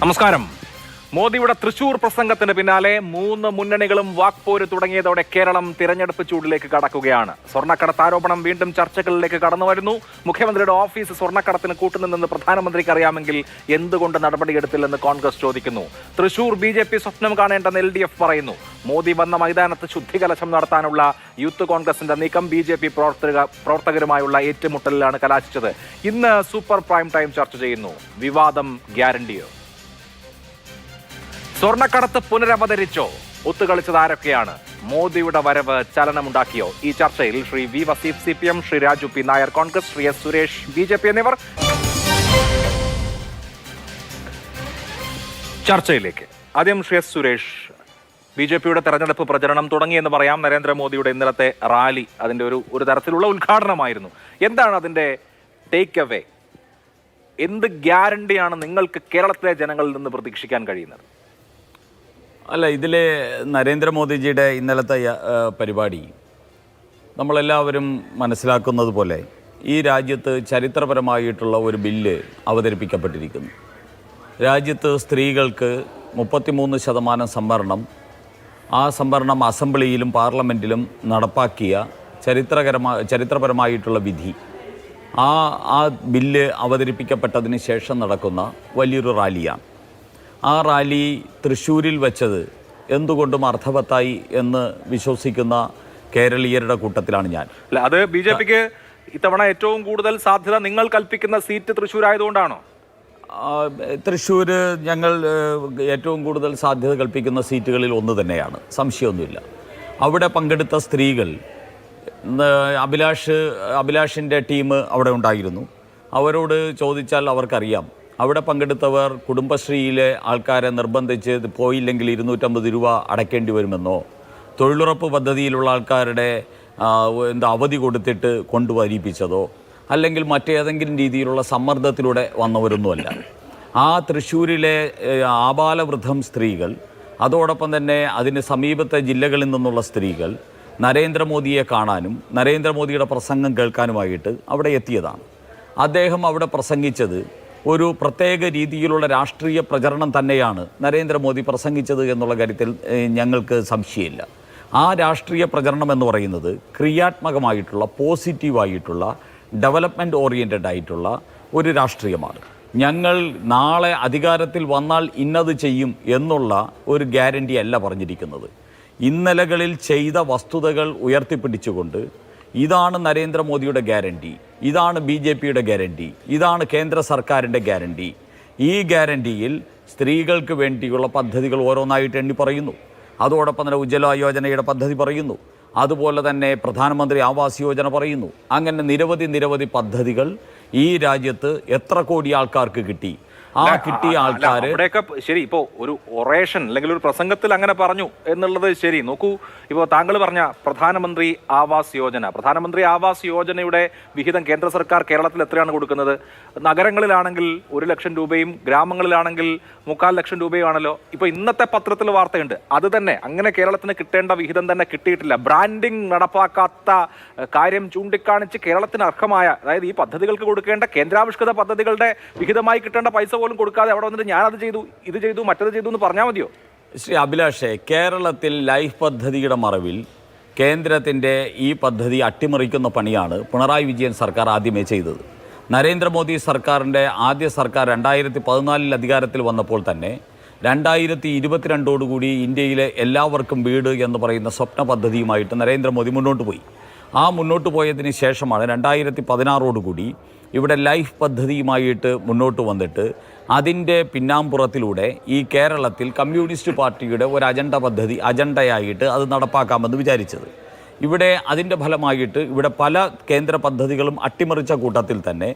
നമസ്കാരം. മോദിയുടെ തൃശൂർ പ്രസംഗത്തിന് പിന്നാലെ മൂന്ന് മുന്നണികളും വാക്പോര് തുടങ്ങിയതോടെ കേരളം തിരഞ്ഞെടുപ്പ് ചൂടിലേക്ക് കടക്കുകയാണ്. സ്വർണ്ണക്കടത്ത് ആരോപണം വീണ്ടും ചർച്ചകളിലേക്ക് കടന്നു വരുന്നു. മുഖ്യമന്ത്രിയുടെ ഓഫീസ് സ്വർണ്ണക്കടത്തിന് കൂട്ടുനിന്നെന്ന് പ്രധാനമന്ത്രിക്ക് അറിയാമെങ്കിൽ എന്തുകൊണ്ട് നടപടിയെടുത്തില്ലെന്ന് കോൺഗ്രസ് ചോദിക്കുന്നു. തൃശൂർ BJP സ്വപ്നം കാണേണ്ടെന്ന് LDF പറയുന്നു. മോദി വന്ന മൈതാനത്ത് ശുദ്ധികലശം നടത്താനുള്ള യൂത്ത് കോൺഗ്രസിന്റെ നീക്കം BJP പ്രവർത്തകരുമായുള്ള ഏറ്റുമുട്ടലിലാണ് കലാശിച്ചത്. ഇന്ന് സൂപ്പർ പ്രൈം ടൈം ചർച്ച ചെയ്യുന്നു. വിവാദം ഗ്യാരണ്ടിയോ? സ്വർണ്ണക്കടത്ത് പുനരവതരിച്ചോ? ഒത്തുകളിച്ചത് ആരൊക്കെയാണ്? മോദിയുടെ വരവ് ചലനമുണ്ടാക്കിയോ? ഈ ചർച്ചയിൽ Shri V Wasif CPM, Shri Raju P Nair Congress, Shri S Suresh BJP എന്നിവർ. ചർച്ചയിലേക്ക് ആദ്യം ശ്രീ S സുരേഷ്. BJPയുടെ തെരഞ്ഞെടുപ്പ് പ്രചരണം തുടങ്ങിയെന്ന് പറയാം. നരേന്ദ്രമോദിയുടെ ഇന്നലത്തെ റാലി അതിന്റെ ഒരു തരത്തിലുള്ള ഉദ്ഘാടനമായിരുന്നു. എന്താണ് അതിന്റെ ടേക്ക് അവേ? എന്ത് ഗ്യാരണ്ടിയാണ് നിങ്ങൾക്ക് കേരളത്തിലെ ജനങ്ങളിൽ നിന്ന് പ്രതീക്ഷിക്കാൻ കഴിയുന്നത്? അല്ല, ഇതിലെ നരേന്ദ്രമോദിജിയുടെ ഇന്നലത്തെ പരിപാടി നമ്മളെല്ലാവരും മനസ്സിലാക്കുന്നത് പോലെ ഈ രാജ്യത്ത് ചരിത്രപരമായിട്ടുള്ള ഒരു ബില്ല് അവതരിപ്പിക്കപ്പെട്ടിരിക്കുന്നു. രാജ്യത്ത് സ്ത്രീകൾക്ക് 33% സംവരണം, ആ സംവരണം അസംബ്ലിയിലും പാർലമെൻറ്റിലും നടപ്പാക്കിയ ചരിത്രപരമായിട്ടുള്ള വിധി, ആ ബില്ല് അവതരിപ്പിക്കപ്പെട്ടതിന് ശേഷം നടക്കുന്ന വലിയൊരു റാലിയാണ്. ആ റാലി തൃശ്ശൂരിൽ വെച്ചത് എന്തുകൊണ്ടും അർത്ഥവത്തായി എന്ന് വിശ്വസിക്കുന്ന കേരളീയരുടെ കൂട്ടത്തിലാണ് ഞാൻ. അല്ല, അത് BJPക്ക് ഇത്തവണ ഏറ്റവും കൂടുതൽ സാധ്യത നിങ്ങൾ കൽപ്പിക്കുന്ന സീറ്റ് തൃശ്ശൂർ ആയതുകൊണ്ടാണോ? തൃശ്ശൂർ ഞങ്ങൾ ഏറ്റവും കൂടുതൽ സാധ്യത കൽപ്പിക്കുന്ന സീറ്റുകളിൽ ഒന്ന് തന്നെയാണ്, സംശയമൊന്നുമില്ല. അവിടെ പങ്കെടുത്ത സ്ത്രീകൾ, അഭിലാഷിൻ്റെ ടീം അവിടെ ഉണ്ടായിരുന്നു. അവരോട് ചോദിച്ചാൽ അവർക്കറിയാം. അവിടെ പങ്കെടുത്തവർ കുടുംബശ്രീയിലെ ആൾക്കാരെ നിർബന്ധിച്ച് പോയില്ലെങ്കിൽ 250 രൂപ അടയ്ക്കേണ്ടി വരുമെന്നോ, തൊഴിലുറപ്പ് പദ്ധതിയിലുള്ള ആൾക്കാരുടെ അവധി കൊടുത്തിട്ട് കൊണ്ടുവരിപ്പിച്ചതോ അല്ലെങ്കിൽ മറ്റേതെങ്കിലും രീതിയിലുള്ള സമ്മർദ്ദത്തിലൂടെ വന്നവരൊന്നുമല്ല. ആ തൃശ്ശൂരിലെ ആബാലവൃദ്ധം സ്ത്രീകൾ, അതോടൊപ്പം തന്നെ അതിന് സമീപത്തെ ജില്ലകളിൽ നിന്നുള്ള സ്ത്രീകൾ നരേന്ദ്രമോദിയെ കാണാനും നരേന്ദ്രമോദിയുടെ പ്രസംഗം കേൾക്കാനുമായിട്ട് അവിടെ എത്തിയതാണ്. അദ്ദേഹം അവിടെ പ്രസംഗിച്ചത് ഒരു പ്രത്യേക രീതിയിലുള്ള രാഷ്ട്രീയ പ്രചരണം തന്നെയാണ് നരേന്ദ്രമോദി പ്രസംഗിച്ചത് എന്നുള്ള കാര്യത്തിൽ ഞങ്ങൾക്ക് സംശയമില്ല. ആ രാഷ്ട്രീയ പ്രചരണം എന്ന് പറയുന്നത് ക്രിയാത്മകമായിട്ടുള്ള, പോസിറ്റീവായിട്ടുള്ള, ഡെവലപ്മെൻറ്റ് ഓറിയൻറ്റഡ് ആയിട്ടുള്ള ഒരു രാഷ്ട്രീയമാണ്. ഞങ്ങൾ നാളെ അധികാരത്തിൽ വന്നാൽ ഇന്നത് ചെയ്യും എന്നുള്ള ഒരു ഗ്യാരണ്ടി അല്ല പറഞ്ഞിരിക്കുന്നത്. ഇന്നലകളിൽ ചെയ്ത വസ്തുതകൾ ഉയർത്തിപ്പിടിച്ചുകൊണ്ട് ഇതാണ് നരേന്ദ്രമോദിയുടെ ഗ്യാരണ്ടി, ഇതാണ് BJPയുടെ ഗ്യാരണ്ടി, ഇതാണ് കേന്ദ്ര സർക്കാരിൻ്റെ ഗ്യാരണ്ടി. ഈ ഗ്യാരണ്ടിയിൽ സ്ത്രീകൾക്ക് വേണ്ടിയുള്ള പദ്ധതികൾ ഓരോന്നായിട്ട് എണ്ണി പറയുന്നു. അതോടൊപ്പം തന്നെ ഉജ്ജ്വല യോജനയുടെ പദ്ധതി പറയുന്നു. അതുപോലെ തന്നെ പ്രധാനമന്ത്രി ആവാസ് യോജന പറയുന്നു. അങ്ങനെ നിരവധി പദ്ധതികൾ ഈ രാജ്യത്ത് എത്ര കോടി ആൾക്കാർക്ക് കിട്ടി? ആ കിട്ടിയ ആൾക്കാർ ശരി. ഇപ്പോൾ ഒരു ഒറേഷൻ അല്ലെങ്കിൽ ഒരു പ്രസംഗത്തിൽ അങ്ങനെ പറഞ്ഞു എന്നുള്ളത് ശരി. നോക്കൂ, ഇപ്പോൾ താങ്കൾ പറഞ്ഞ പ്രധാനമന്ത്രി ആവാസ് യോജനയുടെ വിഹിതം കേന്ദ്ര സർക്കാർ കേരളത്തിൽ എത്രയാണ് കൊടുക്കുന്നത്? നഗരങ്ങളിലാണെങ്കിൽ 1 ലക്ഷം രൂപയും ഗ്രാമങ്ങളിലാണെങ്കിൽ 3/4 ലക്ഷം രൂപയുമാണല്ലോ. ഇപ്പോൾ ഇന്നത്തെ പത്രത്തിൽ വാർത്തയുണ്ട്, അത് തന്നെ അങ്ങനെ കേരളത്തിന് കിട്ടേണ്ട വിഹിതം തന്നെ കിട്ടിയിട്ടില്ല. ബ്രാൻഡിംഗ് നടപ്പാക്കാത്ത കാര്യം ചൂണ്ടിക്കാണിച്ച് കേരളത്തിന് അർഹമായ, അതായത് ഈ പദ്ധതികൾക്ക് കൊടുക്കേണ്ട കേന്ദ്രാവിഷ്കൃത പദ്ധതികളുടെ വിഹിതമായി കിട്ടേണ്ട പൈസ പോലും കൊടുക്കാതെ അവിടെ വന്നിട്ട് ഞാനത് ചെയ്തു, ഇത് ചെയ്തു, മറ്റത് ചെയ്തു എന്ന് പറഞ്ഞാൽ മതിയോ? ശ്രീ അഭിലാഷേ, കേരളത്തിൽ ലൈഫ് പദ്ധതിയുടെ മറവിൽ കേന്ദ്രത്തിൻ്റെ ഈ പദ്ധതി അട്ടിമറിക്കുന്ന പണിയാണ് പിണറായി വിജയൻ സർക്കാർ ആദ്യമേ ചെയ്തത്. നരേന്ദ്രമോദി സർക്കാരിൻ്റെ ആദ്യ സർക്കാർ 2014 അധികാരത്തിൽ വന്നപ്പോൾ തന്നെ 2022 ഇന്ത്യയിലെ എല്ലാവർക്കും വീട് എന്ന് പറയുന്ന സ്വപ്ന പദ്ധതിയുമായിട്ട് നരേന്ദ്രമോദി മുന്നോട്ട് പോയി. ആ മുന്നോട്ട് പോയതിന് ശേഷമാണ് 2016 ഇവിടെ ലൈഫ് പദ്ധതിയുമായിട്ട് മുന്നോട്ട് വന്നിട്ട് അതിൻ്റെ പിന്നാമ്പുറത്തിലൂടെ ഈ കേരളത്തിൽ കമ്മ്യൂണിസ്റ്റ് പാർട്ടിയുടെ ഒരു അജണ്ടയായിട്ട് അത് നടപ്പാക്കാമെന്ന് വിചാരിച്ചത്. ഇവിടെ അതിൻ്റെ ഫലമായിട്ട് ഇവിടെ പല കേന്ദ്ര പദ്ധതികളും അട്ടിമറിച്ച കൂട്ടത്തിൽ തന്നെ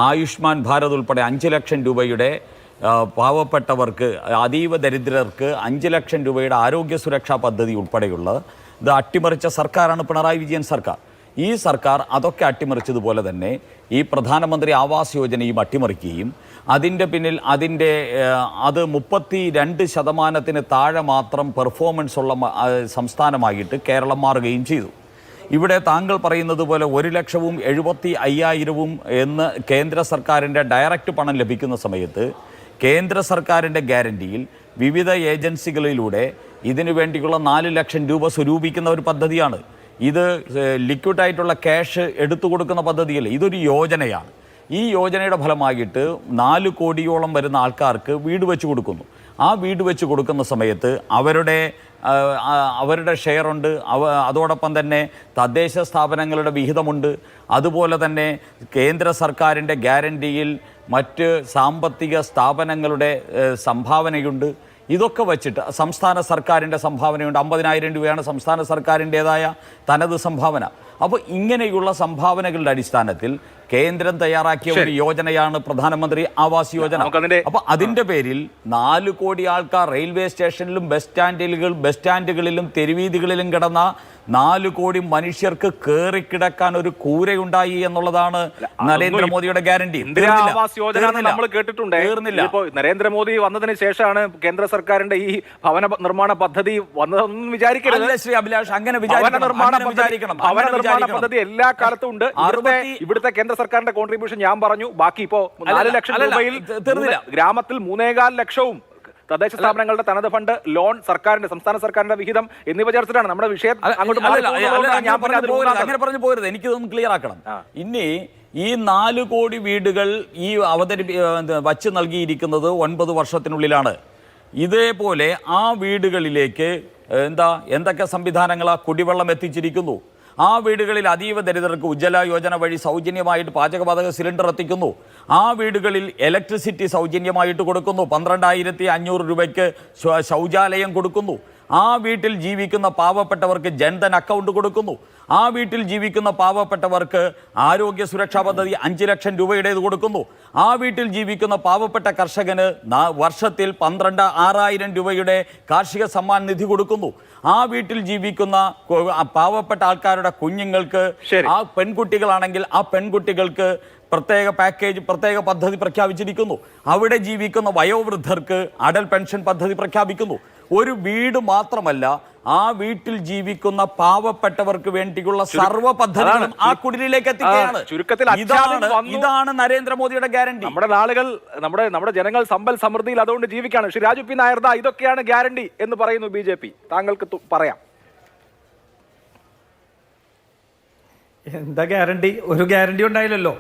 ആയുഷ്മാൻ ഭാരത് ഉൾപ്പെടെ 5 ലക്ഷം രൂപയുടെ പാവപ്പെട്ടവർക്ക്, അതീവ ദരിദ്രർക്ക് 5 ലക്ഷം രൂപയുടെ ആരോഗ്യ സുരക്ഷാ പദ്ധതി ഉൾപ്പെടെയുള്ള ഇത് അട്ടിമറിച്ച സർക്കാരാണ് പിണറായി വിജയൻ സർക്കാർ. ഈ സർക്കാർ അതൊക്കെ അട്ടിമറിച്ചതുപോലെ തന്നെ ഈ പ്രധാനമന്ത്രി ആവാസ് യോജനയും അട്ടിമറിക്കുകയും അതിൻ്റെ പിന്നിൽ അത് 32% താഴെ മാത്രം പെർഫോമൻസ് ഉള്ള സംസ്ഥാനമായിട്ട് കേരളം മാറുകയും ചെയ്തു. ഇവിടെ താങ്കൾ പറയുന്നത് പോലെ 1,75,000 എന്ന് കേന്ദ്ര സർക്കാരിൻ്റെ ഡയറക്റ്റ് പണം ലഭിക്കുന്ന സമയത്ത് കേന്ദ്ര സർക്കാരിൻ്റെ ഗ്യാരണ്ടിയിൽ വിവിധ ഏജൻസികളിലൂടെ ഇതിനു വേണ്ടിയുള്ള 4 ലക്ഷം രൂപ സ്വരൂപിക്കുന്ന ഒരു പദ്ധതിയാണ് ഇത്. ലിക്വിഡായിട്ടുള്ള ക്യാഷ് എടുത്തു കൊടുക്കുന്ന പദ്ധതിയല്ല, ഇതൊരു യോജനയാണ്. ഈ യോജനയുടെ ഫലമായിട്ട് 4 കോടിയോളം വരുന്ന ആൾക്കാർക്ക് വീട് വെച്ച് കൊടുക്കുന്നു. ആ വീട് വെച്ച് കൊടുക്കുന്ന സമയത്ത് അവരുടെ ഷെയറുണ്ട്, അതോടൊപ്പം തന്നെ തദ്ദേശ സ്ഥാപനങ്ങളുടെ വിഹിതമുണ്ട്, അതുപോലെ തന്നെ കേന്ദ്ര സർക്കാരിൻ്റെ ഗ്യാരണ്ടിയിൽ മറ്റ് സാമ്പത്തിക സ്ഥാപനങ്ങളുടെ സംഭാവനയുണ്ട്. ഇതൊക്കെ വച്ചിട്ട് സംസ്ഥാന സർക്കാരിൻ്റെ സംഭാവനയുണ്ട്. 50,000 രൂപയാണ് സംസ്ഥാന സർക്കാരിൻ്റേതായ തനത് സംഭാവന. അപ്പോൾ ഇങ്ങനെയുള്ള സംഭാവനകളുടെ അടിസ്ഥാനത്തിൽ കേന്ദ്രം തയ്യാറാക്കിയ ഒരു യോജനയാണ് പ്രധാനമന്ത്രി ആവാസ് യോജന. അപ്പോൾ അതിൻ്റെ പേരിൽ 4 കോടി ആൾക്കാർ റെയിൽവേ സ്റ്റേഷനിലും ബസ് സ്റ്റാൻഡുകളിലും തെരുവീതികളിലും കിടന്ന 4 കോടി മനുഷ്യർക്ക് കയറിക്കിടക്കാൻ ഒരു കൂരയുണ്ടായി എന്നുള്ളതാണ് നരേന്ദ്രമോദിയുടെ ഗ്യാരണ്ടി. നമ്മൾ കേട്ടിട്ടുണ്ട്. ഇപ്പോൾ നരേന്ദ്രമോദി വന്നതിന് ശേഷമാണ് കേന്ദ്ര സർക്കാരിന്റെ ഈ ഭവന നിർമ്മാണ പദ്ധതി വന്നതെന്ന് വിചാരിക്കരുത് ശ്രീ അഭിലാഷ്. അങ്ങനെ വിചാരിക്കണം. പദ്ധതി എല്ലാ കാലത്തും ഉണ്ട്. ഇവിടുത്തെ കേന്ദ്ര സർക്കാരിന്റെ കോൺട്രിബ്യൂഷൻ ഞാൻ പറഞ്ഞു. ബാക്കി ഇപ്പോ 4 ലക്ഷം രൂപയിൽ തീർന്നില്ല. ഗ്രാമത്തിൽ 3.25 ലക്ഷവും തദ്ദേശ സ്ഥാപനങ്ങളുടെ തനത് ഫണ്ട്, ലോൺ, സർക്കാരിന്റെ സംസ്ഥാന സർക്കാരിന്റെ വിഹിതം എന്നിവ ചേർത്തിട്ടാണ് നമ്മുടെ വിഷയം. അങ്ങനെ പറഞ്ഞു പോരുത്, എനിക്കിതൊന്ന് ക്ലിയർ ആക്കണം. ഇനി ഈ 4 കോടി വീടുകൾ ഈ വച്ച് നൽകിയിരിക്കുന്നത് 9 വർഷത്തിനുള്ളിലാണ്. ഇതേപോലെ ആ വീടുകളിലേക്ക് എന്തൊക്കെ സംവിധാനങ്ങളാ കുടിവെള്ളം എത്തിച്ചിരിക്കുന്നു. ആ വീടുകളിൽ അതീവ ദരിദ്രർക്ക് ഉജ്ജ്വല യോജന വഴി സൗജന്യമായിട്ട് പാചകവാതക സിലിണ്ടർ എത്തിക്കുന്നു. ആ വീടുകളിൽ ഇലക്ട്രിസിറ്റി സൗജന്യമായിട്ട് കൊടുക്കുന്നു. 12,500 രൂപയ്ക്ക് ശൗചാലയം കൊടുക്കുന്നു. ആ വീട്ടിൽ ജീവിക്കുന്ന പാവപ്പെട്ടവർക്ക് ജൻധൻ അക്കൗണ്ട് കൊടുക്കുന്നു. ആ വീട്ടിൽ ജീവിക്കുന്ന പാവപ്പെട്ടവർക്ക് ആരോഗ്യ സുരക്ഷാ പദ്ധതി 5 ലക്ഷം രൂപയുടേത് കൊടുക്കുന്നു. ആ വീട്ടിൽ ജീവിക്കുന്ന പാവപ്പെട്ട കർഷകന് വർഷത്തിൽ 6,000 രൂപയുടെ കാർഷിക സമ്മാൻ നിധി കൊടുക്കുന്നു. ആ വീട്ടിൽ ജീവിക്കുന്ന പാവപ്പെട്ട ആൾക്കാരുടെ കുഞ്ഞുങ്ങൾക്ക്, ആ പെൺകുട്ടികളാണെങ്കിൽ ആ പെൺകുട്ടികൾക്ക് പ്രത്യേക പാക്കേജ്, പ്രത്യേക പദ്ധതി പ്രഖ്യാപിച്ചിരിക്കുന്നു. അവിടെ ജീവിക്കുന്ന വയോവൃദ്ധർക്ക് അടൽ പെൻഷൻ പദ്ധതി പ്രഖ്യാപിക്കുന്നു. ഒരു വീട് മാത്രമല്ല, ആ വീട്ടിൽ ജീവിക്കുന്ന പാവപ്പെട്ടവർക്ക് വേണ്ടിയുള്ള സർവ്വ പദ്ധതികളും ആ കുടിലേക്ക് എത്തിക്കുകയാണ്. ചുരുക്കത്തിൽ ഇതാണ് നരേന്ദ്രമോദിയുടെ ഗ്യാരണ്ടി. നമ്മുടെ നാളുകൾ, നമ്മുടെ ജനങ്ങൾ സമ്പൽ സമൃദ്ധിയിൽ അതുകൊണ്ട് ജീവിക്കാണ്. ശ്രീ രാജു പി നായർ, ഇതൊക്കെയാണ് ഗ്യാരണ്ടി എന്ന് പറയുന്നു BJP. താങ്കൾക്ക് പറയാം. എന്താ ഗ്യാരണ്ടി? ഒരു ഗ്യാരണ്ടി ഉണ്ടായില്ലല്ലോ.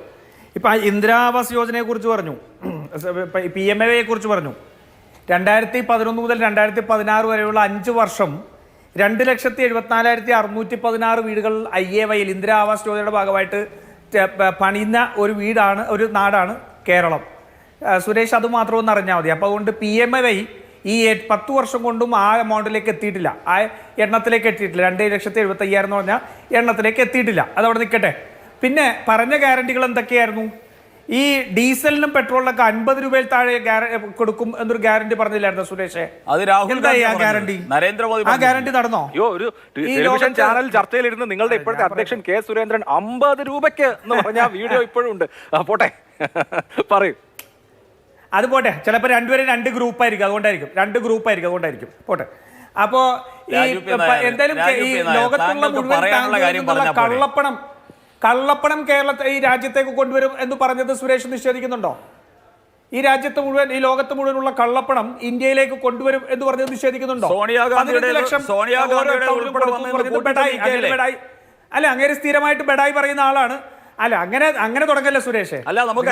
ഇപ്പൊ ഇന്ദിരാ ആവാസ് യോജനയെ കുറിച്ച് പറഞ്ഞു, PMAയെ കുറിച്ച് പറഞ്ഞു. 2011 മുതൽ 2016 വരെയുള്ള 5 വർഷം 2,74,616 വീടുകൾ IAYL ഇന്ദിരാ ആവാസ് യോജനയുടെ ഭാഗമായിട്ട് പണിയുന്ന ഒരു നാടാണ് കേരളം. സുരേഷ് അത് മാത്രമൊന്നും അറിഞ്ഞാൽ മതി. അപ്പോൾ അതുകൊണ്ട് PMAY ഈ 10 വർഷം കൊണ്ടും ആ എമൗണ്ടിലേക്ക് എത്തിയിട്ടില്ല, ആ എണ്ണത്തിലേക്ക് എത്തിയിട്ടില്ല. 2,75,000 എന്ന് പറഞ്ഞാൽ എണ്ണത്തിലേക്ക് എത്തിയിട്ടില്ല. അതവിടെ നിൽക്കട്ടെ. പിന്നെ പറഞ്ഞ ഗ്യാരണ്ടികൾ എന്തൊക്കെയായിരുന്നു? ഈ ഡീസലിനും പെട്രോളിനൊക്കെ 50 രൂപയിൽ താഴെ കൊടുക്കും എന്നൊരു ഗ്യാരണ്ടി പറഞ്ഞില്ലായിരുന്നു സുരേഷ്? അത് രാഹുൽ ഗ്യാരണ്ടി, നരേന്ദ്രമോദി ആ ഗ്യാരണ്ടി നടന്നോ? ഒരു ടെലിവിഷൻ ചാനൽ ചർച്ചയിലിരുന്ന് നിങ്ങളുടെ ഇപ്പോഴത്തെ അധ്യക്ഷൻ K. സുരേന്ദ്രൻ 50 രൂപയ്ക്ക് എന്ന് പറഞ്ഞ വീഡിയോ ഇപ്പോഴും ഉണ്ട്. പോട്ടെ, പറയൂ. അത് പോട്ടെ, ചിലപ്പോൾ രണ്ടുപേരും 2 ഗ്രൂപ്പായിരിക്കും, അതുകൊണ്ടായിരിക്കും. പോട്ടെ. അപ്പോ എന്തായാലും ഈ ലോകത്തുള്ള മുഴുവൻ കള്ളപ്പണം ഈ രാജ്യത്തേക്ക് കൊണ്ടുവരും എന്ന് പറഞ്ഞത് സുരേഷ് നിഷേധിക്കുന്നുണ്ടോ? ഈ രാജ്യത്ത് മുഴുവൻ, ഈ ലോകത്ത് മുഴുവനുള്ള കള്ളപ്പണം ഇന്ത്യയിലേക്ക് കൊണ്ടുവരും എന്ന് പറഞ്ഞത് നിഷേധിക്കുന്നുണ്ടോ? 15 ലക്ഷം അല്ല, അങ്ങനെ സ്ഥിരമായിട്ട് ബെഡായി പറയുന്ന ആളാണ്. അല്ല, അങ്ങനെ തുടങ്ങല്ലേ സുരേഷ്. അല്ല, നമുക്ക്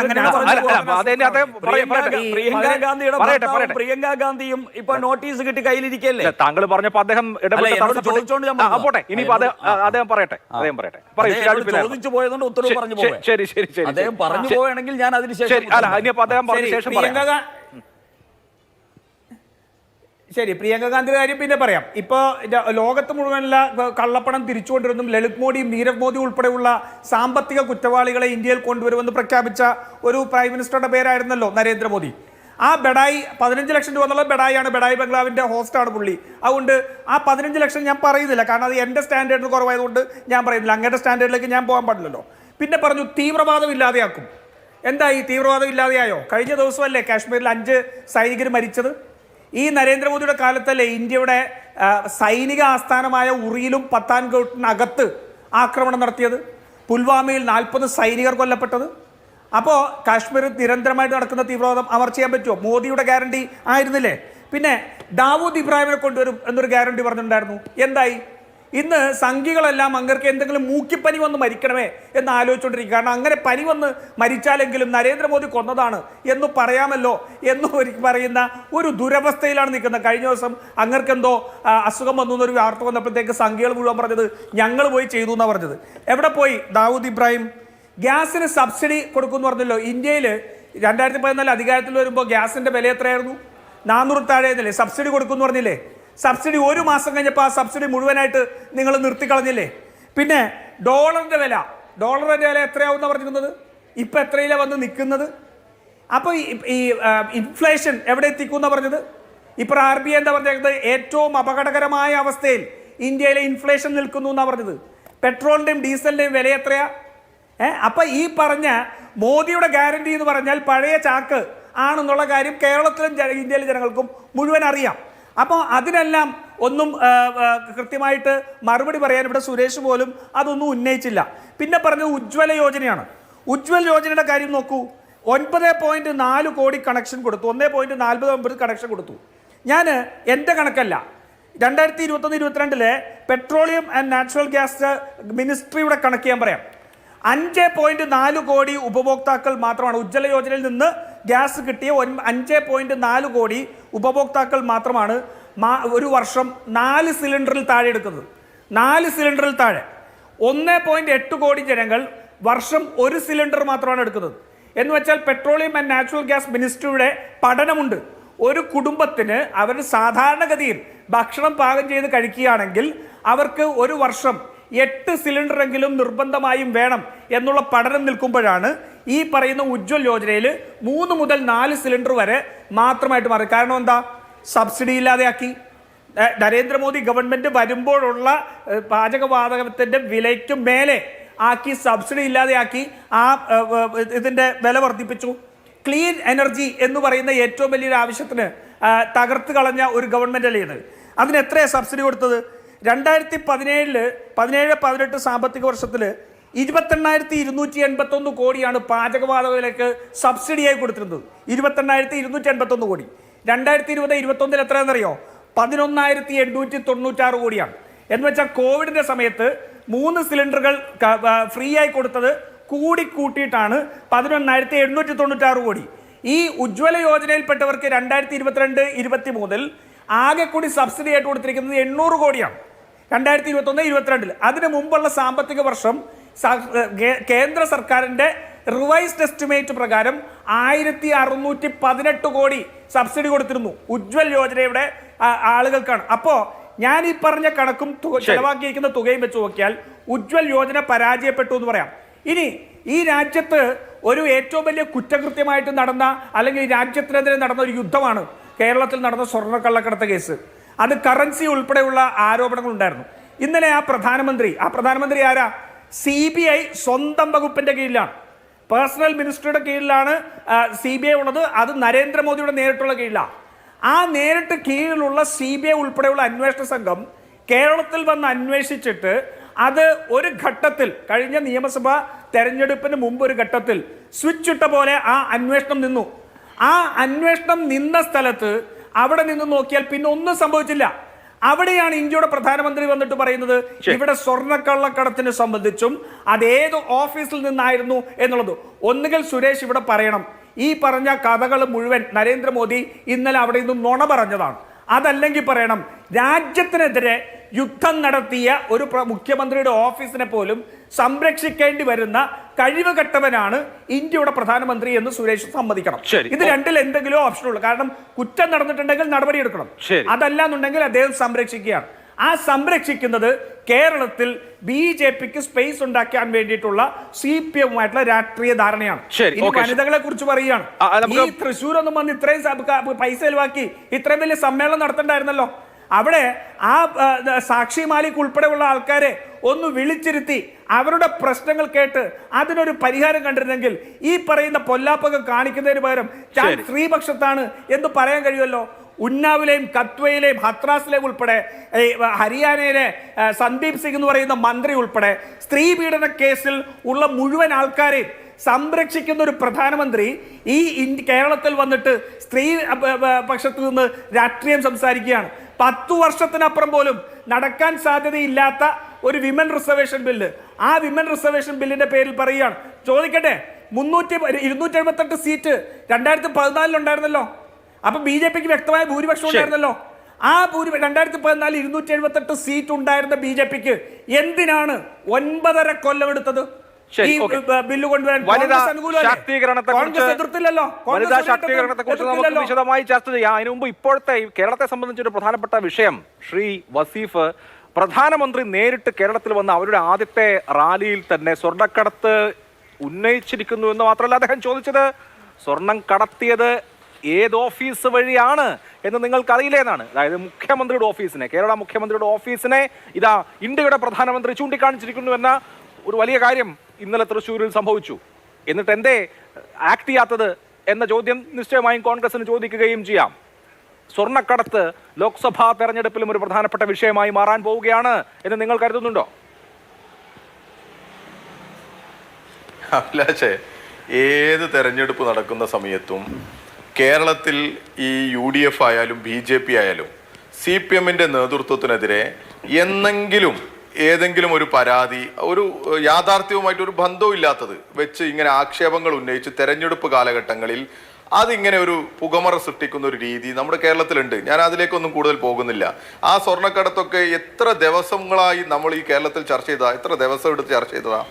പ്രിയങ്ക ഗാന്ധിയും ഇപ്പൊ നോട്ടീസ് കിട്ടി കയ്യിലിരിക്കല്ലേ? താങ്കൾ പറഞ്ഞപ്പോ അദ്ദേഹം പോട്ടെ, ഇനിയിപ്പോ അദ്ദേഹം പറയട്ടെ. ചോദിച്ചു പോയതുകൊണ്ട് ഉത്തരവ് പറഞ്ഞു പോയി. ശരി, അദ്ദേഹം പറഞ്ഞു പോവുകയാണെങ്കിൽ ഞാൻ അതിനുശേഷം ശരി, പ്രിയങ്ക ഗാന്ധിയുടെ കാര്യം പിന്നെ പറയാം. ഇപ്പോൾ ലോകത്ത് മുഴുവനുള്ള കള്ളപ്പണം തിരിച്ചുകൊണ്ടിരുന്നും ലളിത് മോഡിയും നീരവ് മോദിയും ഉൾപ്പെടെയുള്ള സാമ്പത്തിക കുറ്റവാളികളെ ഇന്ത്യയിൽ കൊണ്ടുവരുമെന്ന് പ്രഖ്യാപിച്ച ഒരു പ്രൈം മിനിസ്റ്ററുടെ പേരായിരുന്നല്ലോ നരേന്ദ്രമോദി. ആ ബെഡായി 15 ലക്ഷം രൂപ എന്നുള്ള ബെഡായിയാണ്, ബെഡായി ബംഗ്ലാവിന്റെ ഹോസ്റ്റാണ് പുള്ളി. അതുകൊണ്ട് ആ 15 ലക്ഷം ഞാൻ പറയുന്നില്ല, കാരണം അത് എൻ്റെ സ്റ്റാൻഡേർഡിന് കുറവായതുകൊണ്ട് ഞാൻ പറയുന്നില്ല. അങ്ങയുടെ സ്റ്റാൻഡേർഡിലേക്ക് ഞാൻ പോകാൻ പാടില്ലല്ലോ. പിന്നെ പറഞ്ഞു തീവ്രവാദം ഇല്ലാതെയാക്കും. എന്തായി? തീവ്രവാദം ഇല്ലാതെയായോ? കഴിഞ്ഞ ദിവസമല്ലേ കാശ്മീരിൽ 5 സൈനികർ മരിച്ചത്? ഈ നരേന്ദ്രമോദിയുടെ കാലത്തല്ലേ ഇന്ത്യയുടെ സൈനിക ആസ്ഥാനമായ ഉറിയിലും പത്താൻകോട്ടിനകത്ത് ആക്രമണം നടത്തിയത്? പുൽവാമയിൽ 40 സൈനികർ കൊല്ലപ്പെട്ടത്? അപ്പോൾ കാശ്മീരിൽ നിരന്തരമായിട്ട് നടക്കുന്ന തീവ്രവാദം അവർ ചെയ്യാൻ പറ്റുമോ? മോദിയുടെ ഗ്യാരണ്ടി ആയിരുന്നില്ലേ? പിന്നെ ദാവൂദ് ഇബ്രാഹിമിനെ കൊണ്ടുവരും എന്നൊരു ഗ്യാരണ്ടി പറഞ്ഞിട്ടുണ്ടായിരുന്നു. എന്തായി? ഇന്ന് സംഘികളെല്ലാം അങ്ങർക്ക് എന്തെങ്കിലും മൂക്കിപ്പനി വന്ന് മരിക്കണമേ എന്ന് ആലോചിച്ചുകൊണ്ടിരിക്കും. കാരണം അങ്ങനെ പനി വന്ന് മരിച്ചാലെങ്കിലും നരേന്ദ്രമോദി കൊന്നതാണ് എന്ന് പറയാമല്ലോ എന്ന് പറയുന്ന ഒരു ദുരവസ്ഥയിലാണ് നിൽക്കുന്നത്. കഴിഞ്ഞ ദിവസം അങ്ങർക്കെന്തോ അസുഖം വന്നു എന്നൊരു വാർത്ത വന്നപ്പോഴത്തേക്ക് സംഘികൾ മുഴുവൻ പറഞ്ഞത് ഞങ്ങൾ പോയി ചെയ്തു എന്നാണ് പറഞ്ഞത്. എവിടെ പോയി ദാവൂദ് ഇബ്രാഹിം? ഗ്യാസിന് സബ്സിഡി കൊടുക്കുമെന്ന് പറഞ്ഞല്ലോ. ഇന്ത്യയിൽ 2014 അധികാരത്തിൽ വരുമ്പോൾ ഗ്യാസിൻ്റെ വില എത്രയായിരുന്നു? 400 താഴെയെന്നല്ലേ? സബ്സിഡി കൊടുക്കുമെന്ന് പറഞ്ഞില്ലേ? സബ്സിഡി ഒരു മാസം കഴിഞ്ഞപ്പോൾ ആ സബ്സിഡി മുഴുവനായിട്ട് നിങ്ങൾ നിർത്തിക്കളഞ്ഞില്ലേ? പിന്നെ ഡോളറിൻ്റെ വില എത്രയാവുമെന്നാണ് പറഞ്ഞിരുന്നത്? ഇപ്പം എത്രയിലാണ് വന്ന് നിൽക്കുന്നത്? അപ്പോൾ ഈ ഇൻഫ്ലേഷൻ എവിടെ എത്തിക്കുമെന്നാണ് പറഞ്ഞത്? ഇപ്പോൾ RBI എന്താ പറഞ്ഞേക്കുന്നത്? ഏറ്റവും അപകടകരമായ അവസ്ഥയിൽ ഇന്ത്യയിലെ ഇൻഫ്ലേഷൻ നിൽക്കുന്നു എന്നാണ് പറഞ്ഞത്. പെട്രോളിൻ്റെയും ഡീസലിൻ്റെയും വില എത്രയാ? അപ്പം ഈ പറഞ്ഞ മോദിയുടെ ഗ്യാരണ്ടി എന്ന് പറഞ്ഞാൽ പഴയ ചാക്ക് ആണെന്നുള്ള കാര്യം കേരളത്തിലും ഇന്ത്യയിലെ ജനങ്ങൾക്കും മുഴുവൻ അറിയാം. അപ്പോൾ അതിനെല്ലാം ഒന്നും കൃത്യമായിട്ട് മറുപടി പറയാൻ ഇവിടെ സുരേഷ് പോലും അതൊന്നും ഉന്നയിച്ചില്ല. പിന്നെ പറഞ്ഞത് ഉജ്ജ്വല യോജനയാണ്. ഉജ്ജ്വൽ യോജനയുടെ കാര്യം നോക്കൂ. 9.4 കോടി കണക്ഷൻ കൊടുത്തു. 1.49 കണക്ഷൻ കൊടുത്തു. ഞാൻ എൻ്റെ കണക്കല്ല, 2021-22 പെട്രോളിയം ആൻഡ് നാച്ചുറൽ ഗ്യാസ് മിനിസ്ട്രിയുടെ കണക്ക് ഞാൻ പറയാം. 5.4 കോടി ഉപഭോക്താക്കൾ മാത്രമാണ് ഉജ്ജ്വല യോജനയിൽ നിന്ന് ഗ്യാസ് കിട്ടിയ 5.4 കോടി ഉപഭോക്താക്കൾ മാത്രമാണ് ഒരു വർഷം 4 സിലിണ്ടറിൽ താഴെ എടുക്കുന്നത്. 4 സിലിണ്ടറിൽ താഴെ 1.8 കോടി ജനങ്ങൾ വർഷം 1 സിലിണ്ടർ മാത്രമാണ് എടുക്കുന്നത്. എന്ന് വെച്ചാൽ പെട്രോളിയം ആൻഡ് നാച്ചുറൽ ഗ്യാസ് മിനിസ്ട്രിയുടെ പഠനമുണ്ട്. ഒരു കുടുംബത്തിന് അവർ സാധാരണഗതിയിൽ ഭക്ഷണം പാകം ചെയ്ത് കഴിക്കുകയാണെങ്കിൽ അവർക്ക് ഒരു വർഷം 8 സിലിണ്ടറെങ്കിലും നിർബന്ധമായും വേണം എന്നുള്ള പഠനം നിൽക്കുമ്പോഴാണ് ഈ പറയുന്ന ഉജ്ജ്വൽ യോജനയിൽ 3 മുതൽ 4 സിലിണ്ടർ വരെ മാത്രമായിട്ട് മാറി. കാരണം എന്താ? സബ്സിഡി ഇല്ലാതെയാക്കി. നരേന്ദ്രമോദി ഗവൺമെൻറ് വരുമ്പോഴുള്ള പാചകവാതകത്തിൻ്റെ വിലയ്ക്ക് മേലെ ആക്കി സബ്സിഡി ഇല്ലാതെയാക്കി ആ ഇതിൻ്റെ വില വർദ്ധിപ്പിച്ചു. ക്ലീൻ എനർജി എന്ന് പറയുന്ന ഏറ്റവും വലിയൊരു ആവശ്യത്തിന് തകർത്ത് കളഞ്ഞ ഒരു ഗവൺമെൻറ് അല്ലേ ഇത്? അതിന് എത്രയാണ് സബ്സിഡി കൊടുത്തത്? 2017-18 സാമ്പത്തിക വർഷത്തിൽ 28,281 കോടിയാണ് പാചകവാതകത്തിലേക്ക് സബ്സിഡിയായി കൊടുത്തിരുന്നത്. 28,281 കോടി. 2020-21 എത്രയാണെന്നറിയോ? 11,896 കോടിയാണ്. എന്ന് വെച്ചാൽ കോവിഡിൻ്റെ സമയത്ത് 3 സിലിണ്ടറുകൾ ഫ്രീ ആയി കൊടുത്തത് കൂട്ടിയിട്ടാണ് 11,896 കോടി. ഈ ഉജ്ജ്വല യോജനയിൽപ്പെട്ടവർക്ക് 2022-23 ആകെ കൂടി സബ്സിഡി ആയിട്ട് കൊടുത്തിരിക്കുന്നത് 800 കോടിയാണ് 2021-22. അതിന് മുമ്പുള്ള സാമ്പത്തിക വർഷം കേന്ദ്ര സർക്കാരിൻ്റെ റിവൈസ്ഡ് എസ്റ്റിമേറ്റ് പ്രകാരം 1,618 കോടി സബ്സിഡി കൊടുത്തിരുന്നു ഉജ്ജ്വൽ യോജനയുടെ ആളുകൾക്കാണ്. അപ്പോൾ ഞാൻ ഈ പറഞ്ഞ കണക്കും ചെലവാക്കിയിരിക്കുന്ന തുകയും വെച്ച് നോക്കിയാൽ ഉജ്ജ്വൽ യോജന പരാജയപ്പെട്ടു എന്ന് പറയാം. ഇനി ഈ രാജ്യത്ത് ഒരു ഏറ്റവും വലിയ കുറ്റകൃത്യമായിട്ട് നടന്ന അല്ലെങ്കിൽ രാജ്യത്തിനെതിരെ നടന്ന ഒരു യുദ്ധമാണ് കേരളത്തിൽ നടന്ന സ്വർണ്ണക്കള്ളക്കടത്ത് കേസ്. അത് കറൻസി ഉൾപ്പെടെയുള്ള ആരോപണങ്ങൾ ഉണ്ടായിരുന്നു. ഇന്നലെ ആ പ്രധാനമന്ത്രി ആരാ? CBI സ്വന്തം വകുപ്പിന്റെ കീഴിലാണ്, പേഴ്സണൽ മിനിസ്റ്ററുടെ കീഴിലാണ് CBI ഉള്ളത്. അത് നരേന്ദ്രമോദിയുടെ നേരിട്ടുള്ള കീഴിലാണ്. ആ നേരിട്ട് കീഴിലുള്ള CBI ഉൾപ്പെടെയുള്ള അന്വേഷണ സംഘം കേരളത്തിൽ വന്ന് അന്വേഷിച്ചിട്ട് അത് ഒരു ഘട്ടത്തിൽ കഴിഞ്ഞ നിയമസഭാ തെരഞ്ഞെടുപ്പിന് മുമ്പ് ഒരു ഘട്ടത്തിൽ സ്വിച്ച് ഇട്ട പോലെ ആ അന്വേഷണം നിന്നു. ആ അന്വേഷണം നിന്ന സ്ഥലത്ത് അവിടെ നിന്ന് നോക്കിയാൽ പിന്നെ ഒന്നും സംഭവിച്ചില്ല. അവിടെയാണ് ഇന്ത്യയുടെ പ്രധാനമന്ത്രി വന്നിട്ട് പറയുന്നത് ഇവിടെ സ്വർണ്ണക്കള്ളക്കടത്തിനെ സംബന്ധിച്ചും അതേത് ഓഫീസിൽ നിന്നായിരുന്നു എന്നുള്ളത്. ഒന്നുകിൽ സുരേഷ് ഇവിടെ പറയണം ഈ പറഞ്ഞ കഥകൾ മുഴുവൻ നരേന്ദ്രമോദി ഇന്നലെ അവിടെ നിന്ന് നുണ പറഞ്ഞതാണ്, അതല്ലെങ്കിൽ പറയണം രാജ്യത്തിനെതിരെ യുദ്ധം നടത്തിയ ഒരു മുഖ്യമന്ത്രിയുടെ ഓഫീസിനെ പോലും സംരക്ഷിക്കേണ്ടി വരുന്ന കഴിവ് കെട്ടവനാണ് ഇന്ത്യയുടെ പ്രധാനമന്ത്രി എന്ന് സുരേഷ് സമ്മതിക്കണം. ഇത് രണ്ടിൽ എന്തെങ്കിലും ഓപ്ഷൻ ഉള്ളൂ. കാരണം കുറ്റം നടന്നിട്ടുണ്ടെങ്കിൽ നടപടിയെടുക്കണം, അതല്ല എന്നുണ്ടെങ്കിൽ അദ്ദേഹം സംരക്ഷിക്കുകയാണ്. ആ സംരക്ഷിക്കുന്നത് കേരളത്തിൽ BJPക്ക് സ്പേസ് ഉണ്ടാക്കാൻ വേണ്ടിയിട്ടുള്ള CPM-ആയിട്ടുള്ള രാഷ്ട്രീയ ധാരണയാണ്. വനിതകളെ കുറിച്ച് പറയുകയാണ്. ഈ തൃശ്ശൂരൊന്നും വന്ന് ഇത്രയും പൈസ ചെലവാക്കി ഇത്രയും വലിയ സമ്മേളനം നടത്തണ്ടായിരുന്നല്ലോ. അവിടെ ആ സാക്ഷി മാലിക് ഉൾപ്പെടെയുള്ള ആൾക്കാരെ ഒന്ന് വിളിച്ചിരുത്തി അവരുടെ പ്രശ്നങ്ങൾ കേട്ട് അതിനൊരു പരിഹാരം കണ്ടിരുന്നെങ്കിൽ ഈ പറയുന്ന പൊല്ലാപ്പൊക്കെ കാണിക്കുന്നതിന് പകരം ഞാൻ സ്ത്രീപക്ഷത്താണ് എന്ന് പറയാൻ കഴിയുമല്ലോ. ഉന്നാവിലെയും കത്വയിലെയും ഹത്രാസിലെയും ഉൾപ്പെടെ ഹരിയാനയിലെ സന്ദീപ് സിംഗ് എന്ന് പറയുന്ന മന്ത്രി ഉൾപ്പെടെ സ്ത്രീ പീഡന കേസിൽ ഉള്ള മുഴുവൻ ആൾക്കാരെയും സംരക്ഷിക്കുന്ന ഒരു പ്രധാനമന്ത്രി ഈ കേരളത്തിൽ വന്നിട്ട് സ്ത്രീ പക്ഷത്ത് നിന്ന് രാഷ്ട്രീയം സംസാരിക്കുകയാണ്. 10 വർഷത്തിനപ്പുറം പോലും നടക്കാൻ സാധ്യതയില്ലാത്ത ഒരു വിമൻ റിസർവേഷൻ ബില്ല്, ആ വിമൻ റിസർവേഷൻ ബില്ലിന്റെ പേരിൽ പറയുകയാണ്. ചോദിക്കട്ടെ, 278 സീറ്റ് 2014 ഉണ്ടായിരുന്നല്ലോ. അപ്പൊ BJPക്ക് വ്യക്തമായ ഭൂരിപക്ഷം ഉണ്ടായിരുന്നല്ലോ. ആ 2014 278 സീറ്റ് ഉണ്ടായിരുന്ന BJPക്ക് എന്തിനാണ് 9.5 കൊല്ലം എടുത്തത് ഈ ബില്ല് കൊണ്ടുവരാൻ? വനിതാ ശാക്തീകരണത്തെ കുറിച്ച് നമുക്ക് വിശദമായി ചർച്ച ചെയ്യാം. അതിനു മുമ്പ് ഇപ്പോഴത്തെ കേരളത്തെ സംബന്ധിച്ചൊരു പ്രധാനപ്പെട്ട വിഷയം, ശ്രീ വസീഫ്, പ്രധാനമന്ത്രി നേരിട്ട് കേരളത്തിൽ വന്ന് അവരുടെ ആദ്യത്തെ റാലിയിൽ തന്നെ സ്വർണ്ണക്കടത്ത് ഉന്നയിച്ചിരിക്കുന്നു എന്ന് മാത്രമല്ല, അദ്ദേഹം ചോദിച്ചത് സ്വർണം കടത്തിയത് ഏത് ഓഫീസ് വഴിയാണ് എന്ന് നിങ്ങൾക്കറിയില്ലേ എന്നാണ്. അതായത് മുഖ്യമന്ത്രിയുടെ ഓഫീസിനെ, കേരള മുഖ്യമന്ത്രിയുടെ ഓഫീസിനെ ഇതാ ഇന്ത്യയുടെ പ്രധാനമന്ത്രി ചൂണ്ടിക്കാണിച്ചിരിക്കുന്നു എന്ന ഒരു വലിയ കാര്യം ഇന്നലെ തൃശ്ശൂരിൽ സംഭവിച്ചു. എന്നിട്ട് എന്തേ ആക്ട് ചെയ്യാത്തത് എന്ന ചോദ്യം നിശ്ചയമായും കോൺഗ്രസിന് ചോദിക്കുകയും ചെയ്യാം. സ്വർണ്ണക്കടത്ത് ലോക്സഭാ തെരഞ്ഞെടുപ്പിലും ഒരു പ്രധാനപ്പെട്ട വിഷയമായി മാറാൻ പോവുകയാണ് എന്ന് നിങ്ങൾ കരുതുന്നുണ്ടോ? അഭിലാഷേ, ഏത് തെരഞ്ഞെടുപ്പ് നടക്കുന്ന സമയത്തും കേരളത്തിൽ ഈ UDF ആയാലും BJP ആയാലും CPM-ന്റെ നേതൃത്വത്തിനെതിരെ ഏതെങ്കിലും ഒരു പരാതി, ഒരു യാഥാർത്ഥ്യവുമായിട്ട് ഒരു ബന്ധവും ഇല്ലാത്തത് വെച്ച് ഇങ്ങനെ ആക്ഷേപങ്ങൾ ഉന്നയിച്ച് തെരഞ്ഞെടുപ്പ് കാലഘട്ടങ്ങളിൽ അതിങ്ങനെ ഒരു പുകമറ സൃഷ്ടിക്കുന്ന ഒരു രീതി നമ്മുടെ കേരളത്തിലുണ്ട്. ഞാൻ അതിലേക്കൊന്നും കൂടുതൽ പോകുന്നില്ല. ആ സ്വർണ്ണക്കടത്തൊക്കെ എത്ര ദിവസങ്ങളായി നമ്മൾ ഈ കേരളത്തിൽ ചർച്ച ചെയ്തതാ, എത്ര ദിവസം എടുത്ത് ചർച്ച ചെയ്തതാ.